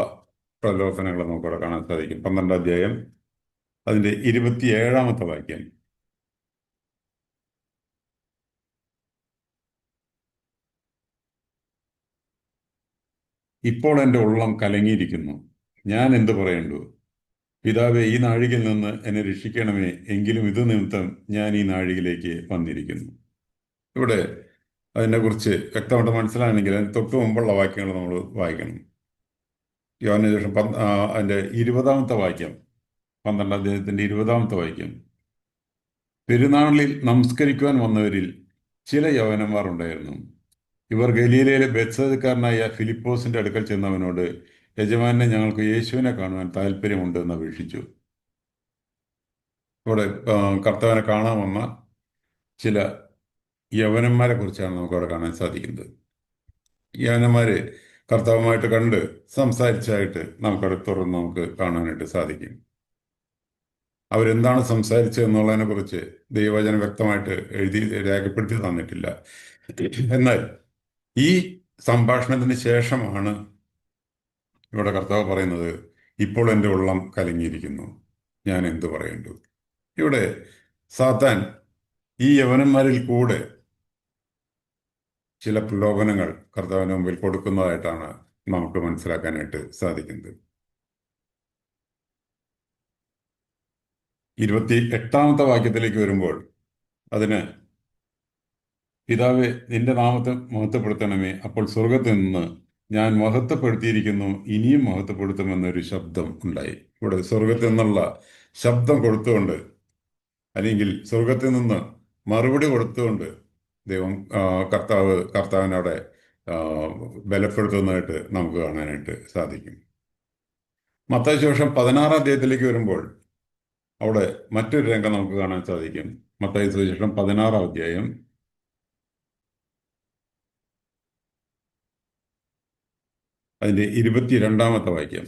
പ്രലോഭനങ്ങൾ നമുക്കവിടെ കാണാൻ സാധിക്കും. 12ാം അധ്യായം അതിൻ്റെ 27ാമത്തെ വാക്യം. ഇപ്പോൾ എൻ്റെ ഉള്ളം കലങ്ങിയിരിക്കുന്നു, ഞാൻ എന്ത് പറയണ്ടു? പിതാവേ, ഈ നാഴികയിൽ നിന്ന് എന്നെ രക്ഷിക്കണമേ, എങ്കിലും ഇത് നിമിത്തം ഞാൻ ഈ നാഴികയിലേക്ക് വന്നിരിക്കുന്നു. ഇവിടെ അതിനെക്കുറിച്ച് വ്യക്തമായിട്ട് മനസ്സിലാണെങ്കിൽ അതിന് തൊട്ട് മുമ്പുള്ള വാക്യങ്ങൾ നമ്മൾ വായിക്കണം. യോഹന്നാന്റെ സുവിശേഷം അതിൻ്റെ 20ാമത്തെ വാക്യം, 12ാം അധ്യായത്തിൻ്റെ 20ാമത്തെ വാക്യം. പെരുന്നാളിൽ നമസ്കരിക്കുവാൻ വന്നവരിൽ ചില യൗവനന്മാർ ഉണ്ടായിരുന്നു. ഇവർ ഗലീലയിലെ ബേത്സയിദക്കാരനായ ഫിലിപ്പോസിന്റെ അടുക്കൽ ചെന്നവനോട്, യജമാനെ, ഞങ്ങൾക്ക് യേശുവിനെ കാണുവാൻ താല്പര്യമുണ്ട് എന്ന് അപേക്ഷിച്ചു. ഇവിടെ കർത്താവിനെ കാണാൻ വന്ന ചില യൗവനന്മാരെ കുറിച്ചാണ് നമുക്കവിടെ കാണാൻ സാധിക്കുന്നത്. യൗവനന്മാര് കർത്താവുമായിട്ട് കണ്ട് സംസാരിച്ചായിട്ട് നമുക്കവിടെ തുറന്ന് നമുക്ക് കാണാനായിട്ട് സാധിക്കും. അവരെന്താണ് സംസാരിച്ചത് എന്നുള്ളതിനെ കുറിച്ച് ദൈവവചനം വ്യക്തമായിട്ട് രേഖപ്പെടുത്തി തന്നിട്ടില്ല. എന്നാൽ ഈ സംഭാഷണത്തിന് ശേഷമാണ് ഇവിടെ കർത്താവ് പറയുന്നത്, ഇപ്പോൾ എൻ്റെ ഉള്ളം കലങ്ങിയിരിക്കുന്നു, ഞാൻ എന്തു പറയണ്ടു? ഇവിടെ സാത്താൻ ഈ യവനന്മാരിൽ കൂടെ ചില പ്രലോഭനങ്ങൾ കർത്താവിന് മുമ്പിൽ കൊടുക്കുന്നതായിട്ടാണ് നമുക്ക് മനസ്സിലാക്കാനായിട്ട് സാധിക്കുന്നത്. 28ാമത്തെ വാക്യത്തിലേക്ക് വരുമ്പോൾ അതിന്, പിതാവേ, നിന്റെ നാമത്തെ മഹത്വപ്പെടുത്തണമേ, അപ്പോൾ സ്വർഗത്തിൽ നിന്ന് ഞാൻ മഹത്വപ്പെടുത്തിയിരിക്കുന്നു, ഇനിയും മഹത്വപ്പെടുത്തുമെന്നൊരു ശബ്ദം ഉണ്ടായി. ഇവിടെ സ്വർഗത്തിൽ നിന്നുള്ള ശബ്ദം കൊടുത്തുകൊണ്ട്, അല്ലെങ്കിൽ സ്വർഗത്തിൽ നിന്ന് മറുപടി കൊടുത്തുകൊണ്ട് ദൈവം കർത്താവിനവിടെ ബലപ്പെടുത്തുന്നതായിട്ട് നമുക്ക് കാണാനായിട്ട് സാധിക്കും. മത്തായി സുവിശേഷം 16ാം അധ്യായത്തിലേക്ക് വരുമ്പോൾ അവിടെ മറ്റൊരു രംഗം നമുക്ക് കാണാൻ സാധിക്കും. മത്തായി സുവിശേഷം 16ാം അധ്യായം അതിൻ്റെ 22ാമത്തെ വാക്യം.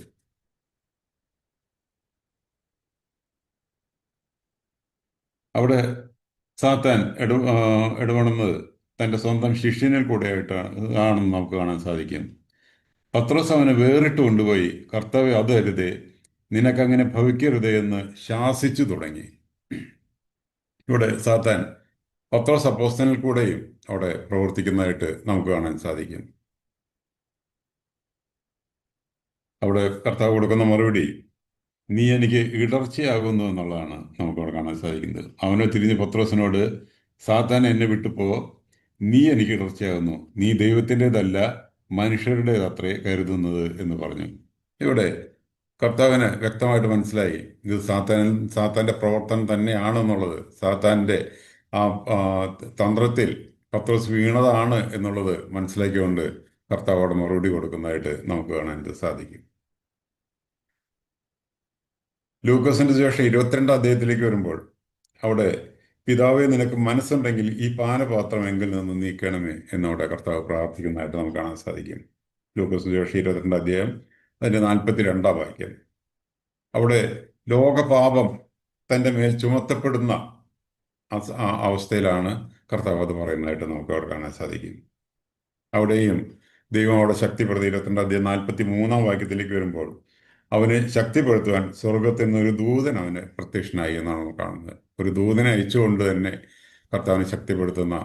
അവിടെ സാത്താൻ ഇടപെടുന്നത് തൻ്റെ സ്വന്തം ശിഷ്യനിൽ ആണെന്ന് നമുക്ക് കാണാൻ സാധിക്കും. പത്രോസ് അവനെ വേറിട്ട് കൊണ്ടുപോയി, കർത്താവേ, അത് അരുതേ, നിനക്കങ്ങനെ ഭവിക്കരുതേ എന്ന് ശാസിച്ചു തുടങ്ങി. ഇവിടെ സാത്താൻ പത്രോസ് അപ്പോസ്തലനിൽ കൂടെയും അവിടെ പ്രവർത്തിക്കുന്നതായിട്ട് നമുക്ക് കാണാൻ സാധിക്കും. അവിടെ കർത്താവ് കൊടുക്കുന്ന മറുപടി, നീ എനിക്ക് ഇടർച്ചയാകുന്നു എന്നുള്ളതാണ് നമുക്കവിടെ കാണാൻ സാധിക്കുന്നത്. അവനെ തിരിഞ്ഞ് പത്രോസിനോട്, സാത്താൻ എന്നെ വിട്ടുപോ, നീ എനിക്ക് ഇടർച്ചയാകുന്നു, നീ ദൈവത്തിൻ്റെതല്ല മനുഷ്യരുടേതത്രേ കരുതുന്നത് എന്ന് പറഞ്ഞു. ഇവിടെ കർത്താവിന് വ്യക്തമായിട്ട് മനസ്സിലായി ഇത് സാത്താന്റെ പ്രവർത്തനം തന്നെയാണെന്നുള്ളത്. സാത്താന്റെ ആ തന്ത്രത്തിൽ പത്രോസ് വീണതാണ് എന്നുള്ളത് മനസ്സിലാക്കിക്കൊണ്ട് കർത്താവോട് മറുപടി കൊടുക്കുന്നതായിട്ട് നമുക്ക് കാണാൻ സാധിക്കും. ലൂക്കോസിന്റെ ശേഷം 22 അധ്യായത്തിലേക്ക് വരുമ്പോൾ അവിടെ പിതാവേ നിനക്ക് മനസ്സുണ്ടെങ്കിൽ ഈ പാനപാത്രം എങ്കിൽ നിന്ന് നീക്കണമേ എന്നവിടെ കർത്താവ് പ്രാർത്ഥിക്കുന്നതായിട്ട് നമുക്ക് കാണാൻ സാധിക്കും. ലൂക്കോസിന്റെ ശേഷം 22 അധ്യായം അതിന്റെ 42 വാക്യം. അവിടെ ലോകപാപം തന്റെ മേൽ ചുമത്തപ്പെടുന്ന അവസ്ഥയിലാണ് കർത്താവ് അത് പറയുന്നതായിട്ട് നമുക്ക് അവിടെ കാണാൻ സാധിക്കും. അവിടെയും ദൈവം അവിടെ ശക്തിപ്പെടുത്തി 22 അധ്യായം 43 വാക്യത്തിലേക്ക് വരുമ്പോൾ അവനെ ശക്തിപ്പെടുത്തുവാൻ സ്വർഗത്തിൽ നിന്ന് ഒരു ദൂതൻ അവന് പ്രത്യക്ഷനായി എന്നാണ് നമ്മൾ കാണുന്നത്. ഒരു ദൂതനെ അയച്ചുകൊണ്ട് തന്നെ കർത്താവിനെ ശക്തിപ്പെടുത്തുന്ന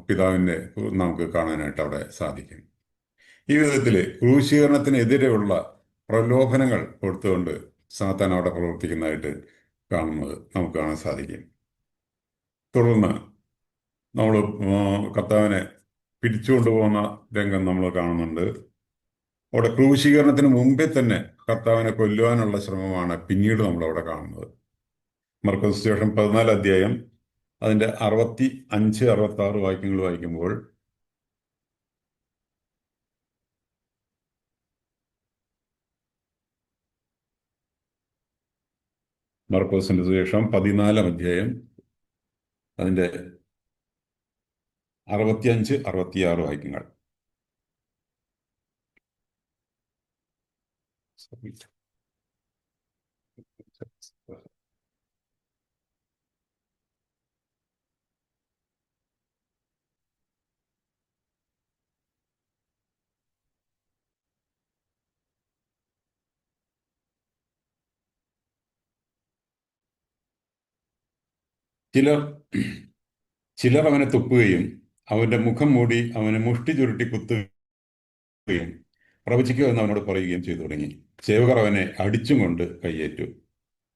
പിതാവിനെ നമുക്ക് കാണാനായിട്ട് അവിടെ സാധിക്കും. ഈ വിധത്തിൽ ക്രൂശീകരണത്തിനെതിരെയുള്ള പ്രലോഭനങ്ങൾ കൊടുത്തുകൊണ്ട് സാത്താൻ അവിടെ പ്രവർത്തിക്കുന്നതായിട്ട് കാണുന്നത് നമുക്ക് കാണാൻ സാധിക്കും. തുടർന്ന് നമ്മൾ കർത്താവിനെ പിടിച്ചുകൊണ്ടുപോകുന്ന രംഗം നമ്മൾ കാണുന്നുണ്ട്. അവിടെ ക്രൂശീകരണത്തിന് മുമ്പേ തന്നെ കർത്താവിനെ കൊല്ലുവാനുള്ള ശ്രമമാണ് പിന്നീട് നമ്മൾ അവിടെ കാണുന്നത്. മർക്കോസ് സുവിശേഷം 14 അധ്യായം അതിന്റെ 65, 66 വാക്യങ്ങൾ വായിക്കുമ്പോൾ മർക്കോസിന്റെ സുവിശേഷം 14 അധ്യായം അതിന്റെ 65, 66 വാക്യങ്ങൾ. ചിലർ ചിലർ അവനെ തുപ്പുകയും അവന്റെ മുഖം മൂടി അവനെ മുഷ്ടി ചുരുട്ടി കുത്തുകയും പ്രവചിക്കുക എന്ന് അവനോട് പറയുകയും ചെയ്തു തുടങ്ങി. സേവകർ അവനെ അടിച്ചും കൊണ്ട് കയ്യേറ്റു.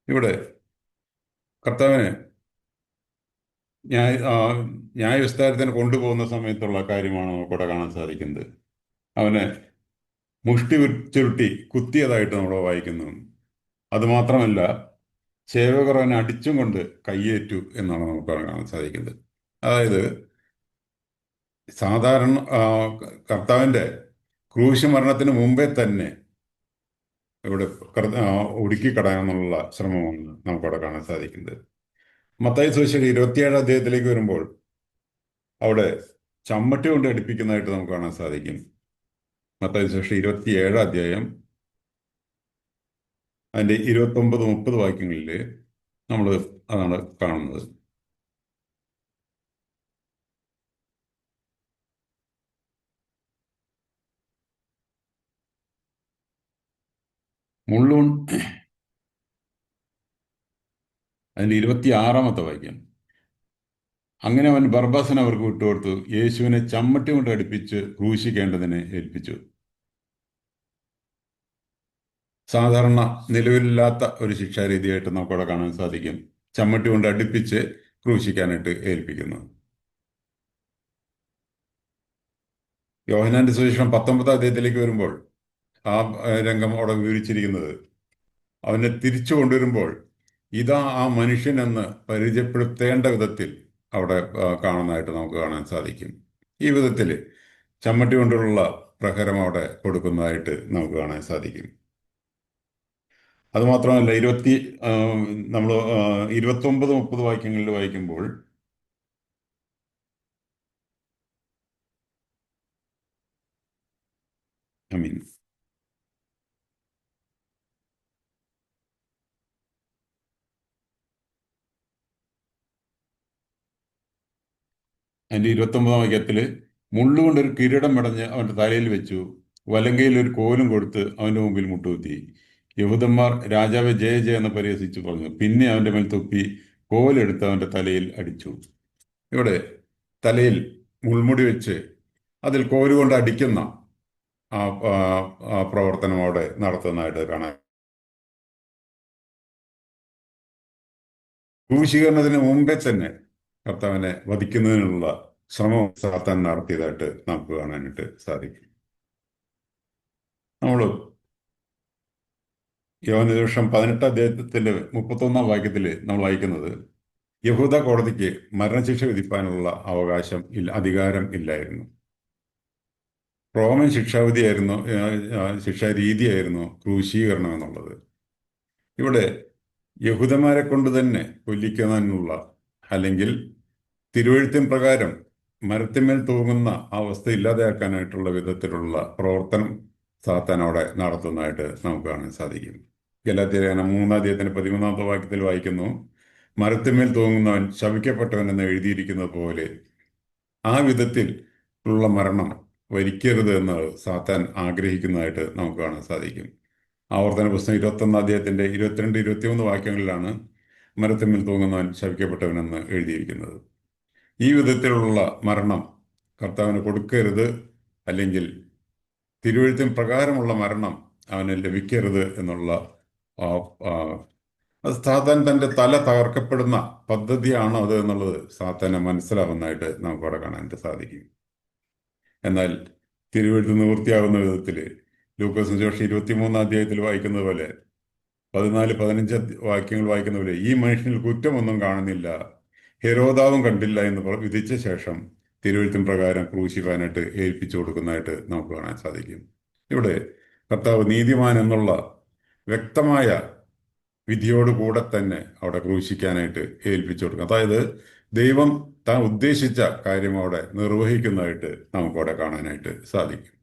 ഇവിടെ കർത്താവിനെ ന്യായവിസ്താരത്തിന് കൊണ്ടുപോകുന്ന സമയത്തുള്ള കാര്യമാണ് നമുക്കിവിടെ കാണാൻ സാധിക്കുന്നത്. അവനെ മുഷ്ടി ചുരുട്ടി കുത്തിയതായിട്ട് നമ്മൾ വായിക്കുന്നു. അതുമാത്രമല്ല, സേവകർ അവനെ അടിച്ചും കൊണ്ട് കയ്യേറ്റു എന്നാണ് നമുക്ക് കാണാൻ സാധിക്കുന്നത്. അതായത് സാധാരണ കർത്താവിൻ്റെ ക്രൂശ് മരണത്തിന് മുമ്പേ തന്നെ ഇവിടെ ഒടുക്കിക്കളയാനുള്ള ശ്രമമാണ് നമുക്കവിടെ കാണാൻ സാധിക്കുന്നത്. മത്തായി സുവിശേഷം 27 അധ്യായത്തിലേക്ക് വരുമ്പോൾ അവിടെ ചമ്മട്ടി കൊണ്ട് അടുപ്പിക്കുന്നതായിട്ട് നമുക്ക് കാണാൻ സാധിക്കും. മത്തായി സുവിശേഷം 27 അധ്യായം അതിൻ്റെ 29, 30 വാക്യങ്ങളിൽ നമ്മൾ അതാണ് കാണുന്നത്. മുള്ളൂൺ അതിൻ്റെ 26 വാക്യം. അങ്ങനെ അവൻ ബർബ്ബാസിനെ അവർക്ക് വിട്ടുകൊടുത്തു, യേശുവിനെ ചമ്മട്ടി കൊണ്ട് അടുപ്പിച്ച് ക്രൂശിക്കേണ്ടതിനെ ഏൽപ്പിച്ചു. സാധാരണ നിലവിലില്ലാത്ത ഒരു ശിക്ഷാരീതിയായിട്ട് നമുക്കവിടെ കാണാൻ സാധിക്കും. ചമ്മട്ടി കൊണ്ട് അടുപ്പിച്ച് ക്രൂശിക്കാനായിട്ട് ഏൽപ്പിക്കുന്നു. യോഹന്നാന്റെ സുവിശേഷം 19 അധ്യായത്തിലേക്ക് വരുമ്പോൾ ആ രംഗം അവിടെ വിവരിച്ചിരിക്കുന്നത് അവനെ തിരിച്ചു കൊണ്ടുവരുമ്പോൾ ഇതാ ആ മനുഷ്യനെന്ന് പരിചയപ്പെടുത്തേണ്ട വിധത്തിൽ അവിടെ കാണുന്നതായിട്ട് നമുക്ക് കാണാൻ സാധിക്കും. ഈ വിധത്തിൽ ചമ്മട്ടി കൊണ്ടുള്ള പ്രഹരം അവിടെ കൊടുക്കുന്നതായിട്ട് നമുക്ക് കാണാൻ സാധിക്കും. അതുമാത്രമല്ല, നമ്മൾ 29, 30 വാക്യങ്ങളിൽ വായിക്കുമ്പോൾ ഐ മീൻ അതിൻ്റെ 29 വാക്യത്തിൽ മുള്ളുകൊണ്ടൊരു കിരീടം മെടഞ്ഞ് അവൻ്റെ തലയിൽ വെച്ചു, വലങ്കയിൽ ഒരു കോലും കൊടുത്ത് അവൻ്റെ മുമ്പിൽ മുട്ടുകുത്തി. യഹൂദന്മാർ രാജാവെ ജയ ജയ എന്ന് പരിഹസിച്ചു പറഞ്ഞു. പിന്നെ അവൻ്റെ മേൽ തുപ്പി കോലെടുത്ത് അവൻ്റെ തലയിൽ അടിച്ചു. ഇവിടെ തലയിൽ മുൾമുടി വെച്ച് അതിൽ കോലുകൊണ്ട് അടിക്കുന്ന ആ പ്രവർത്തനം അവിടെ നടത്തുന്നതായിട്ട് കാണാൻ. ക്രൂശീകരണത്തിന് മുമ്പേ തന്നെ കർത്താവിനെ വധിക്കുന്നതിനുള്ള ശ്രമം സാത്താൻ നടത്തിയതായിട്ട് നമുക്ക് കാണാനായിട്ട് സാധിക്കും. നമ്മൾ യോഹന്നാൻ 18 അധ്യായത്തിന്റെ 31 വാക്യത്തിൽ നമ്മൾ വായിക്കുന്നത് യഹൂദ കോടതിക്ക് മരണശിക്ഷ വിധിപ്പാനുള്ള അവകാശം അധികാരം ഇല്ലായിരുന്നു. റോമൻ ശിക്ഷാവിധിയായിരുന്നു, ശിക്ഷാരീതിയായിരുന്നു ക്രൂശീകരണം എന്നുള്ളത്. ഇവിടെ യഹൂദന്മാരെ കൊണ്ട് തന്നെ കൊല്ലിക്കുന്നതിനുള്ള, അല്ലെങ്കിൽ തിരുവെഴുത്തിൻ പ്രകാരം മരത്തിന്മേൽ തൂങ്ങുന്ന ആ അവസ്ഥ ഇല്ലാതെയാക്കാനായിട്ടുള്ള വിധത്തിലുള്ള പ്രവർത്തനം സാത്താൻ അവിടെ നടത്തുന്നതായിട്ട് നമുക്ക് കാണാൻ സാധിക്കും. ഗലാത്യലേഖനം 3-13 വാക്യത്തിൽ വായിക്കുന്നു, മരത്തിന്മേൽ തൂങ്ങുന്നവൻ ശപിക്കപ്പെട്ടവൻ എന്ന് എഴുതിയിരിക്കുന്നത് പോലെ ആ വിധത്തിൽ ഉള്ള മരണം വരിക്കരുത് എന്ന് സാത്താൻ ആഗ്രഹിക്കുന്നതായിട്ട് നമുക്ക് കാണാൻ സാധിക്കും. ആവർത്തന പുസ്തകം 21-22-23 വാക്യങ്ങളിലാണ് മരത്തിന്മേൽ തൂങ്ങുന്നവൻ ശപിക്കപ്പെട്ടവനെന്ന് എഴുതിയിരിക്കുന്നത്. ഈ വിധത്തിലുള്ള മരണം കർത്താവിന് കൊടുക്കരുത്, അല്ലെങ്കിൽ തിരുവെഴുത്തിൻ പ്രകാരമുള്ള മരണം അവന് ലഭിക്കരുത് എന്നുള്ള ആ, ആ, അത് സാത്താൻ തൻ്റെ തല തകർക്കപ്പെടുന്ന പദ്ധതിയാണോ അത് എന്നുള്ളത് സാത്താനെ മനസ്സിലാവുന്നതായിട്ട് നമുക്ക് അവിടെ കാണാനായിട്ട് സാധിക്കും. എന്നാൽ തിരുവെഴുത്ത് നിവൃത്തിയാകുന്ന വിധത്തിൽ ലൂക്കോസ് സുവിശേഷം 23 വായിക്കുന്നത് പോലെ, 14-15 വാക്യങ്ങൾ വായിക്കുന്ന പോലെ, ഈ മനുഷ്യനിൽ കുറ്റമൊന്നും കാണുന്നില്ല, ഹെരോദാവും കണ്ടില്ല എന്ന് വിധിച്ച ശേഷം തിരുവെഴുത്തിൻ പ്രകാരം ക്രൂശിക്കാനായിട്ട് ഏൽപ്പിച്ചു കൊടുക്കുന്നതായിട്ട് നമുക്ക് കാണാൻ സാധിക്കും. ഇവിടെ കർത്താവ് നീതിമാൻ എന്നുള്ള വ്യക്തമായ വിധിയോടുകൂടെ തന്നെ അവിടെ ക്രൂശിക്കാനായിട്ട് ഏൽപ്പിച്ചു കൊടുക്കും. അതായത് ദൈവം താൻ ഉദ്ദേശിച്ച കാര്യം അവിടെ നിർവഹിക്കുന്നതായിട്ട് നമുക്കവിടെ കാണാനായിട്ട് സാധിക്കും.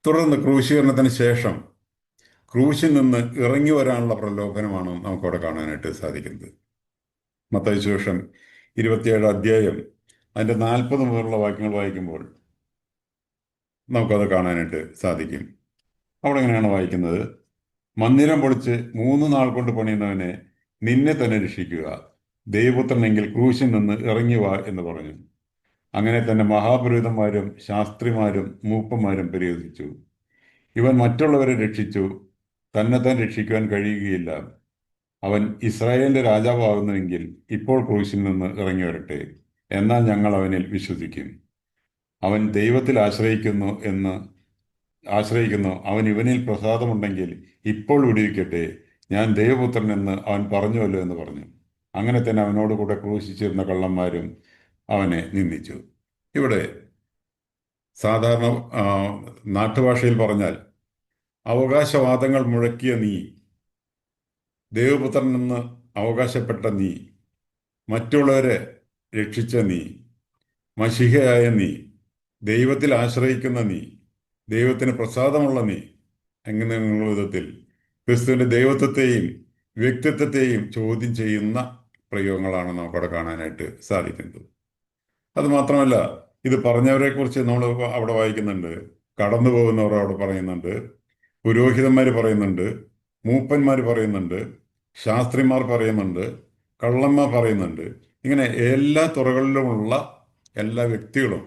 തുടർന്ന് ക്രൂശീകരണത്തിന് ശേഷം ക്രൂശിൽ നിന്ന് ഇറങ്ങി വരാനുള്ള പ്രലോഭനമാണ് നമുക്കവിടെ കാണാനായിട്ട് സാധിക്കുന്നത്. മത്തായി സുവിശേഷം 27 അതിൻ്റെ 40 മുതലുള്ള വാക്യങ്ങൾ വായിക്കുമ്പോൾ നമുക്കത് കാണാനായിട്ട് സാധിക്കും. അവിടെ എങ്ങനെയാണ് വായിക്കുന്നത്, മന്ദിരം പൊളിച്ച് 3 നാൾ കൊണ്ട് പണിയുന്നവനെ, നിന്നെ തന്നെ രക്ഷിക്കുക, ദൈവപുത്രനെങ്കിൽ ക്രൂശിൽ നിന്ന് ഇറങ്ങി വാ എന്ന് പറഞ്ഞു. അങ്ങനെ തന്നെ മഹാപുരോഹിതന്മാരും ശാസ്ത്രിമാരും മൂപ്പന്മാരും പരിഹസിച്ചു. ഇവൻ മറ്റുള്ളവരെ രക്ഷിച്ചു, തന്നെ രക്ഷിക്കുവാൻ കഴിയുകയില്ല. അവൻ ഇസ്രായേലിന്റെ രാജാവാകുന്നുവെങ്കിൽ ഇപ്പോൾ ക്രൂശിൽ നിന്ന് ഇറങ്ങി വരട്ടെ, എന്നാൽ ഞങ്ങൾ അവനിൽ വിശ്വസിക്കും. അവൻ ദൈവത്തിൽ ആശ്രയിക്കുന്നു, അവൻ ഇവനിൽ പ്രസാദമുണ്ടെങ്കിൽ ഇപ്പോൾ വിടുവിക്കട്ടെ, ഞാൻ ദൈവപുത്രൻ എന്ന് അവൻ പറഞ്ഞുവല്ലോ എന്ന് പറഞ്ഞു. അങ്ങനെ തന്നെ അവനോട് കൂടെ ക്രൂശിച്ചിരുന്ന കള്ളന്മാരും അവനെ നിന്ദിച്ചു. ഇവിടെ സാധാരണ നാട്ടുഭാഷയിൽ പറഞ്ഞാൽ, അവകാശവാദങ്ങൾ മുഴക്കിയ നീ, ദൈവപുത്രൻ എന്ന് അവകാശപ്പെട്ട നീ, മറ്റുള്ളവരെ രക്ഷിച്ച നീ, മശിഹയായ നീ, ദൈവത്തിൽ ആശ്രയിക്കുന്ന നീ, ദൈവത്തിന് പ്രസാദമുള്ള നീ, എങ്ങനെയുള്ള വിധത്തിൽ ക്രിസ്തുവിന്റെ ദൈവത്വത്തെയും വ്യക്തിത്വത്തെയും ചോദ്യം ചെയ്യുന്ന പ്രയോഗങ്ങളാണ് നമുക്കവിടെ കാണാനായിട്ട് സാധിക്കുന്നത്. അതുമാത്രമല്ല, ഇത് പറഞ്ഞവരെ കുറിച്ച് നമ്മൾ അവിടെ വായിക്കുന്നുണ്ട്. കടന്നു പോകുന്നവർ അവിടെ പറയുന്നുണ്ട്, പുരോഹിതന്മാർ പറയുന്നുണ്ട്, മൂപ്പന്മാർ പറയുന്നുണ്ട്, ശാസ്ത്രിമാർ പറയുന്നുണ്ട്, കള്ളന്മാർ പറയുന്നുണ്ട്. ഇങ്ങനെ എല്ലാ തുറകളിലുമുള്ള എല്ലാ വ്യക്തികളും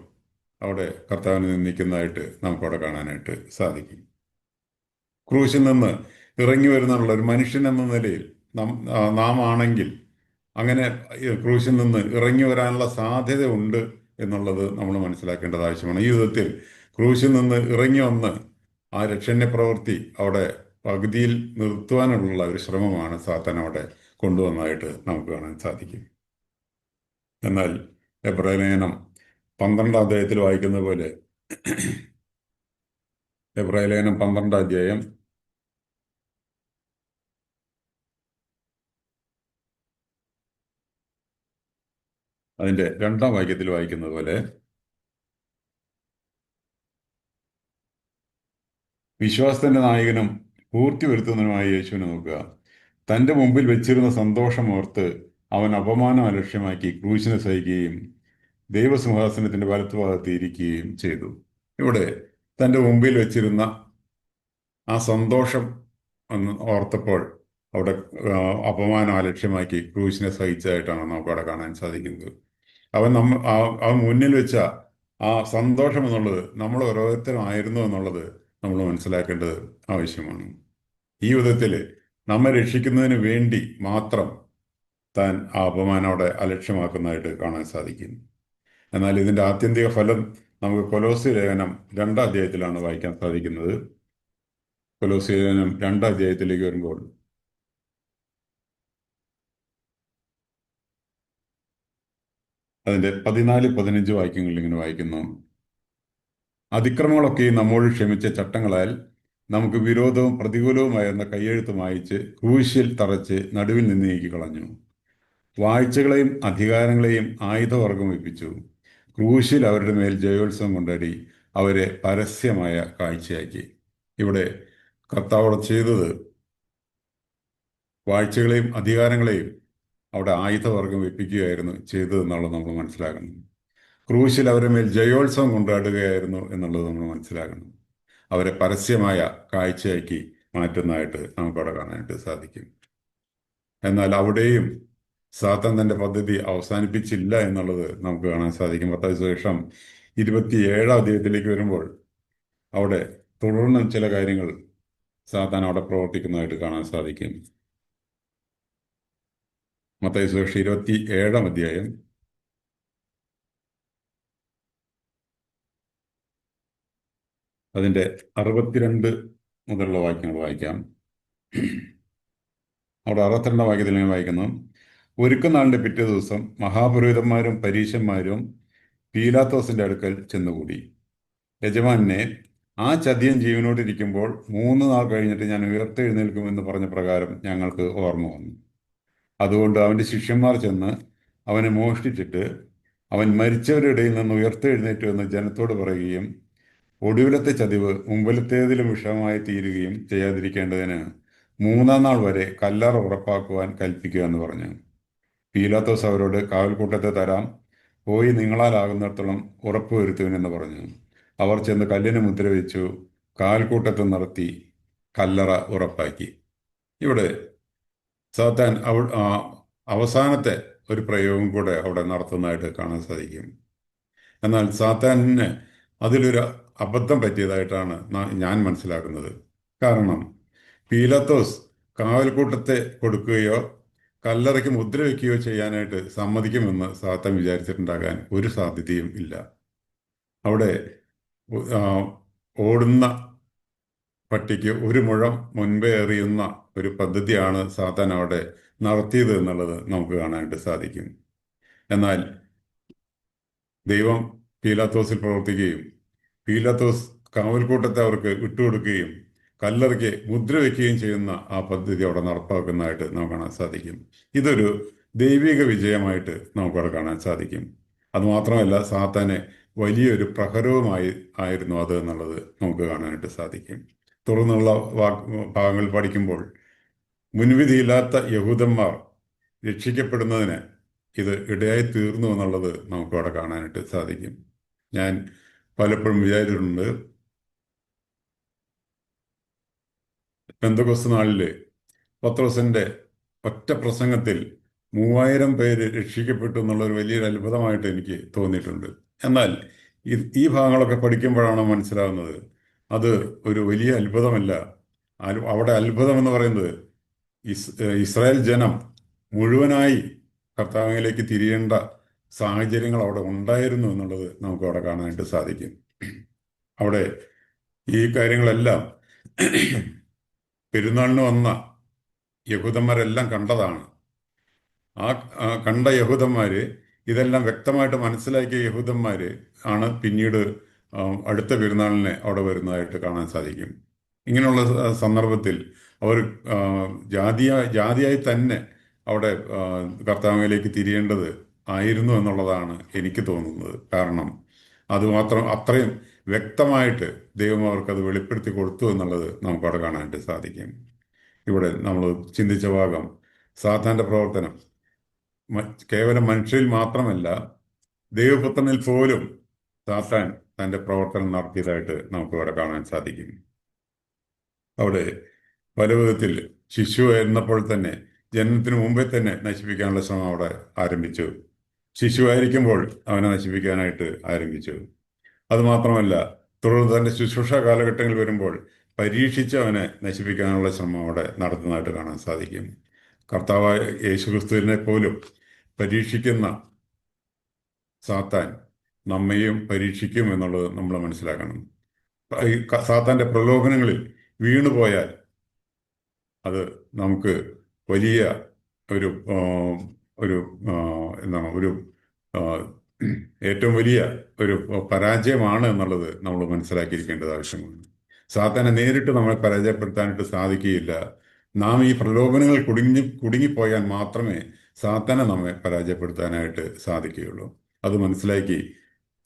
അവിടെ കർത്താവിനെ നിന്ദിക്കുന്നതായിട്ട് നമുക്കവിടെ കാണാനായിട്ട് സാധിക്കും. ക്രൂശിൽ നിന്ന് ഇറങ്ങി വരുന്നുള്ള ഒരു മനുഷ്യൻ എന്ന നിലയിൽ നാം ആണെങ്കിൽ അങ്ങനെ ക്രൂശിൽ നിന്ന് ഇറങ്ങി വരാനുള്ള സാധ്യത ഉണ്ട് എന്നുള്ളത് നമ്മൾ മനസ്സിലാക്കേണ്ടത് ആവശ്യമാണ്. ഈ വിധത്തിൽ ക്രൂശിൽ നിന്ന് ഇറങ്ങി വന്ന് ആ രക്ഷണ്യ പ്രവൃത്തി അവിടെ പകുതിയിൽ നിർത്തുവാനുള്ള ഒരു ശ്രമമാണ് സാത്താൻ അവിടെ കൊണ്ടുവന്നതായിട്ട് നമുക്ക് കാണാൻ സാധിക്കും. എന്നാൽ എബ്രായലേഖനം 12 വായിക്കുന്ന പോലെ, എബ്രായലേഖനം 12 അതിൻ്റെ 2 വാക്യത്തിൽ വായിക്കുന്നത് പോലെ, വിശ്വാസത്തിന്റെ നായകനും പൂർത്തി വരുത്തുന്നതിനുമായ യേശുവിനെ നോക്കുക. തൻ്റെ മുമ്പിൽ വെച്ചിരുന്ന സന്തോഷം ഓർത്ത് അവൻ അപമാനം അലക്ഷ്യമാക്കി ക്രൂശിനെ സഹിക്കുകയും ദൈവസിംഹാസനത്തിന്റെ വലത്തുഭാഗത്ത് ഇരിക്കുകയും ചെയ്തു. ഇവിടെ തൻ്റെ മുമ്പിൽ വെച്ചിരുന്ന ആ സന്തോഷം ഓർത്തപ്പോൾ അവിടെ അപമാനം അലക്ഷ്യമാക്കി ക്രൂശിനെ സഹിച്ചതായിട്ടാണ് നമുക്കവിടെ കാണാൻ സാധിക്കുന്നത്. അവൻ മുന്നിൽ വെച്ച ആ സന്തോഷം എന്നുള്ളത് നമ്മൾ ഓരോരുത്തരുമായിരുന്നു എന്നുള്ളത് നമ്മൾ മനസ്സിലാക്കേണ്ടത് ആവശ്യമാണ്. ഈ വിധത്തിൽ നമ്മെ രക്ഷിക്കുന്നതിന് വേണ്ടി മാത്രം താൻ ആ അപമാനം അവിടെ അലക്ഷ്യമാക്കുന്നതായിട്ട് കാണാൻ സാധിക്കും. എന്നാൽ ഇതിൻ്റെ ആത്യന്തിക ഫലം നമുക്ക് കൊലോസ്യ ലേഖനം 2 വായിക്കാൻ സാധിക്കുന്നത്. കൊലോസ്യ ലേഖനം 2 വരുമ്പോൾ അതിൻ്റെ 14-15 വാക്യങ്ങളിൽ ഇങ്ങനെ വായിക്കുന്നു, അതിക്രമങ്ങളൊക്കെ നമ്മോട് ക്ഷമിച്ച ചട്ടങ്ങളാൽ നമുക്ക് വിരോധവും പ്രതികൂലവുമായിരുന്ന കയ്യെഴുത്ത് മായിച്ച് ക്രൂശിൽ തറച്ച് നടുവിൽ നിന്ന് നീക്കി കളഞ്ഞു. വാഴ്ചകളെയും അധികാരങ്ങളെയും ആയുധവർഗം വെപ്പിച്ചു. ക്രൂശിൽ അവരുടെ മേൽ ജയോത്സവം കൊണ്ടാടി അവരെ പരസ്യമായ കാഴ്ചയാക്കി. ഇവിടെ കർത്താവ് ചെയ്തത് വാഴ്ചകളെയും അധികാരങ്ങളെയും അവിടെ ആയുധവർഗം വെപ്പിക്കുകയായിരുന്നു ചെയ്തതെന്നുള്ളത് നമ്മൾ മനസ്സിലാക്കണം. ക്രൂശിൽ അവരുടെ മേൽ ജയോത്സവം കൊണ്ടാടുകയായിരുന്നു എന്നുള്ളത് നമ്മൾ മനസ്സിലാക്കണം. അവരെ പരസ്യമായ കാഴ്ചയാക്കി മാറ്റുന്നതായിട്ട് നമുക്കവിടെ കാണാനായിട്ട് സാധിക്കും. എന്നാൽ അവിടെയും സാത്താൻ തന്റെ പദ്ധതി അവസാനിപ്പിച്ചില്ല എന്നുള്ളത് നമുക്ക് കാണാൻ സാധിക്കും. മത്തായി സുവിശേഷം 27-ാം അധ്യായത്തിലേക്ക് വരുമ്പോൾ അവിടെ തുടർന്നും ചില കാര്യങ്ങൾ സാത്താൻ അവിടെ പ്രവർത്തിക്കുന്നതായിട്ട് കാണാൻ സാധിക്കും. മത്തായി സുവിശേഷം 27-ാം അധ്യായം അതിൻ്റെ 62 മുതലുള്ള വാക്യങ്ങൾ വായിക്കാം. അവിടെ 62-ാം വാക്യത്തിൽ ഞാൻ വായിക്കുന്നു: ഒരുക്കനാളിന്റെ പിറ്റേ ദിവസം മഹാപുരോഹിതന്മാരും പരീശന്മാരും പീലാത്തോസിന്റെ അടുക്കൽ ചെന്നുകൂടി. യജമാനെ, ആ ചതിയൻ ജീവനോടിരിക്കുമ്പോൾ 3 നാൾ കഴിഞ്ഞിട്ട് ഞാൻ ഉയർത്തെഴുന്നേൽക്കുമെന്ന് പറഞ്ഞ പ്രകാരം ഞങ്ങൾക്ക് ഓർമ്മ വന്നു. അതുകൊണ്ട് അവന്റെ ശിഷ്യന്മാർ ചെന്ന് അവനെ മോഷ്ടിച്ചിട്ട് അവൻ മരിച്ചവരുടെ ഇടയിൽ നിന്ന് ഉയർത്തെഴുന്നേറ്റു എന്ന് ജനത്തോട് പറയുകയും ഒടുവിലത്തെ ചതിവ് മുമ്പിലത്തേതിലും വിഷമമായി തീരുകയും ചെയ്യാതിരിക്കേണ്ടതിന് 3-ാം നാൾ വരെ കല്ലറ ഉറപ്പാക്കുവാൻ കൽപ്പിക്കുക എന്ന് പറഞ്ഞു. പീലാത്തോസ് അവരോട്, കാവൽക്കൂട്ടത്തെ തരാം, പോയി നിങ്ങളാലാകുന്നിടത്തോളം ഉറപ്പുവരുത്തുവിനെന്ന് പറഞ്ഞു. അവർ ചെന്ന് കല്ലിന് മുദ്ര വെച്ചു കാൽക്കൂട്ടത്തെ നിർത്തി കല്ലറ ഉറപ്പാക്കി. ഇവിടെ സാത്താൻ അവസാനത്തെ ഒരു പ്രയോഗം കൂടെ അവിടെ നടത്തുന്നതായിട്ട് കാണാൻ സാധിക്കും. എന്നാൽ സാത്താനിന് അതിലൊരു അബദ്ധം പറ്റിയതായിട്ടാണ് ഞാൻ മനസ്സിലാക്കുന്നത്. കാരണം പീലാത്തോസ് കാവൽക്കൂട്ടത്തെ കൊടുക്കുകയോ കല്ലറയ്ക്ക് മുദ്ര വയ്ക്കുകയോ ചെയ്യാനായിട്ട് സമ്മതിക്കുമെന്ന് സാത്താൻ വിചാരിച്ചിട്ടുണ്ടാകാൻ ഒരു സാധ്യതയും ഇല്ല. അവിടെ ഓടുന്ന പട്ടിക്ക് ഒരു മുഴം മുൻപേ എറിയുന്ന ഒരു പദ്ധതിയാണ് സാത്താൻ അവിടെ നടത്തിയത് എന്നുള്ളത് നമുക്ക് കാണാനായിട്ട് സാധിക്കും. എന്നാൽ ദൈവം പീലാത്തോസിൽ പ്രവർത്തിക്കുകയും പീലാത്തോസ് കാവൽക്കൂട്ടത്തെ അവർക്ക് വിട്ടുകൊടുക്കുകയും കല്ലറയ്ക്ക് മുദ്ര വയ്ക്കുകയും ചെയ്യുന്ന ആ പദ്ധതി അവിടെ നടപ്പാക്കുന്നതായിട്ട് നമുക്ക് കാണാൻ സാധിക്കും. ഇതൊരു ദൈവിക വിജയമായിട്ട് നമുക്കവിടെ കാണാൻ സാധിക്കും. അതുമാത്രമല്ല, സാത്താന് വലിയൊരു പ്രഹരവുമായി ആയിരുന്നു അത് എന്നുള്ളത് നമുക്ക് കാണാനായിട്ട് സാധിക്കും. തുടർന്നുള്ള ഭാഗങ്ങൾ പഠിക്കുമ്പോൾ മുൻവിധിയില്ലാത്ത യഹൂദന്മാർ രക്ഷിക്കപ്പെടുന്നതിന് ഇത് ഇടയായി തീർന്നു എന്നുള്ളത് നമുക്കവിടെ കാണാനായിട്ട് സാധിക്കും. ഞാൻ പലപ്പോഴും വിചാരിച്ചിട്ടുണ്ട്, പെന്തക്കോസ്ത് നാളില് പത്രോസിന്റെ ഒറ്റ പ്രസംഗത്തിൽ 3000 പേര് രക്ഷിക്കപ്പെട്ടു എന്നുള്ളൊരു വലിയൊരു അത്ഭുതമായിട്ട് എനിക്ക് തോന്നിയിട്ടുണ്ട്. എന്നാൽ ഈ ഭാഗങ്ങളൊക്കെ പഠിക്കുമ്പോഴാണ് മനസ്സിലാവുന്നത് അത് ഒരു വലിയ അത്ഭുതമല്ല. അവിടെ അത്ഭുതം എന്ന് പറയുന്നത് ഇസ്രായേൽ ജനം മുഴുവനായി കർത്താവിലേക്ക് തിരിയേണ്ട സാഹചര്യങ്ങൾ അവിടെ ഉണ്ടായിരുന്നു എന്നുള്ളത് നമുക്ക് അവിടെ കാണാനായിട്ട് സാധിക്കും. അവിടെ ഈ കാര്യങ്ങളെല്ലാം പെരുന്നാളിന് വന്ന യഹൂദന്മാരെല്ലാം കണ്ടതാണ്. ആ കണ്ട യഹൂദന്മാര് ഇതെല്ലാം വ്യക്തമായിട്ട് മനസ്സിലാക്കിയ യഹൂദന്മാര് ആണ് പിന്നീട് അടുത്ത പെരുന്നാളിന് അവിടെ വരുന്നതായിട്ട് കാണാൻ സാധിക്കും. ഇങ്ങനെയുള്ള സന്ദർഭത്തിൽ അവർ ജാതിയായി തന്നെ അവിടെ കർത്താവിലേക്ക് തിരിയേണ്ടത് ആയിരുന്നു എന്നുള്ളതാണ് എനിക്ക് തോന്നുന്നത്. കാരണം അതുമാത്രം അത്രയും വ്യക്തമായിട്ട് ദൈവം അവർക്കത് വെളിപ്പെടുത്തി കൊടുത്തു എന്നുള്ളത് നമുക്കവിടെ കാണാനായിട്ട് സാധിക്കും. ഇവിടെ നമ്മൾ ചിന്തിച്ച ഭാഗം സാത്താന്റെ പ്രവർത്തനം കേവലം മനുഷ്യരിൽ മാത്രമല്ല, ദൈവപുത്രനിൽ പോലും സാത്താൻ തന്റെ പ്രവർത്തനം നടത്തിയതായിട്ട് നമുക്ക് ഇവിടെ കാണാൻ സാധിക്കും. അവിടെ പല വിധത്തിൽ ശിശു ആയിരുന്നപ്പോൾ തന്നെ ജനനത്തിന് മുമ്പേ തന്നെ നശിപ്പിക്കാനുള്ള ശ്രമം അവിടെ ആരംഭിച്ചു. ശിശുവായിരിക്കുമ്പോൾ അവനെ നശിപ്പിക്കാനായിട്ട് ആരംഭിച്ചു. അതുമാത്രമല്ല, തുടർന്ന് തന്റെ ശുശ്രൂഷ കാലഘട്ടങ്ങൾ വരുമ്പോൾ പരീക്ഷിച്ച് അവനെ നശിപ്പിക്കാനുള്ള ശ്രമം അവിടെ നടത്തുന്നതായിട്ട് കാണാൻ സാധിക്കും. കർത്താവായ യേശുക്രിസ്തുവിനെ പോലും പരീക്ഷിക്കുന്ന സാത്താൻ നമ്മയും പരീക്ഷിക്കും എന്നുള്ളത് നമ്മൾ മനസ്സിലാക്കണം. സാത്താന്റെ പ്രലോഭനങ്ങളിൽ വീണുപോയാൽ അത് നമുക്ക് വലിയ ഒരു ഒരു എന്താണ് ഒരു ഏറ്റവും വലിയ ഒരു പരാജയമാണ് എന്നുള്ളത് നമ്മൾ മനസ്സിലാക്കിയിരിക്കേണ്ടത് ആവശ്യമാണ്. സാത്താനെ നേരിട്ട് നമ്മളെ പരാജയപ്പെടുത്താനായിട്ട് സാധിക്കുകയില്ല. നാം ഈ പ്രലോഭനങ്ങൾ കുടുങ്ങിപ്പോയാൽ മാത്രമേ സാത്താനെ നമ്മെ പരാജയപ്പെടുത്താനായിട്ട് സാധിക്കുകയുള്ളൂ. അത് മനസ്സിലാക്കി,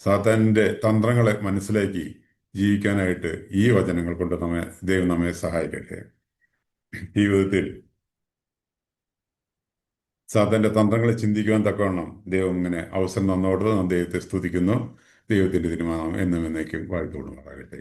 സാത്താനിൻ്റെ തന്ത്രങ്ങളെ മനസ്സിലാക്കി ജീവിക്കാനായിട്ട് ഈ വചനങ്ങൾ കൊണ്ട് ദൈവം നമ്മെ സഹായിക്കട്ടെ. ജീവിതത്തിൽ സാത്താന്റെ തന്ത്രങ്ങളെ ചിന്തിക്കുവാൻ തക്കവണ്ണം ദൈവം ഇങ്ങനെ അവസരം തന്നോട് നാം ദൈവത്തെ സ്തുതിക്കുന്നു. ദൈവത്തിന്റെ തിരുനാമം എന്നും എന്നേക്കും വാഴ്ത്തുകൊള്ളുമാറാകട്ടെ.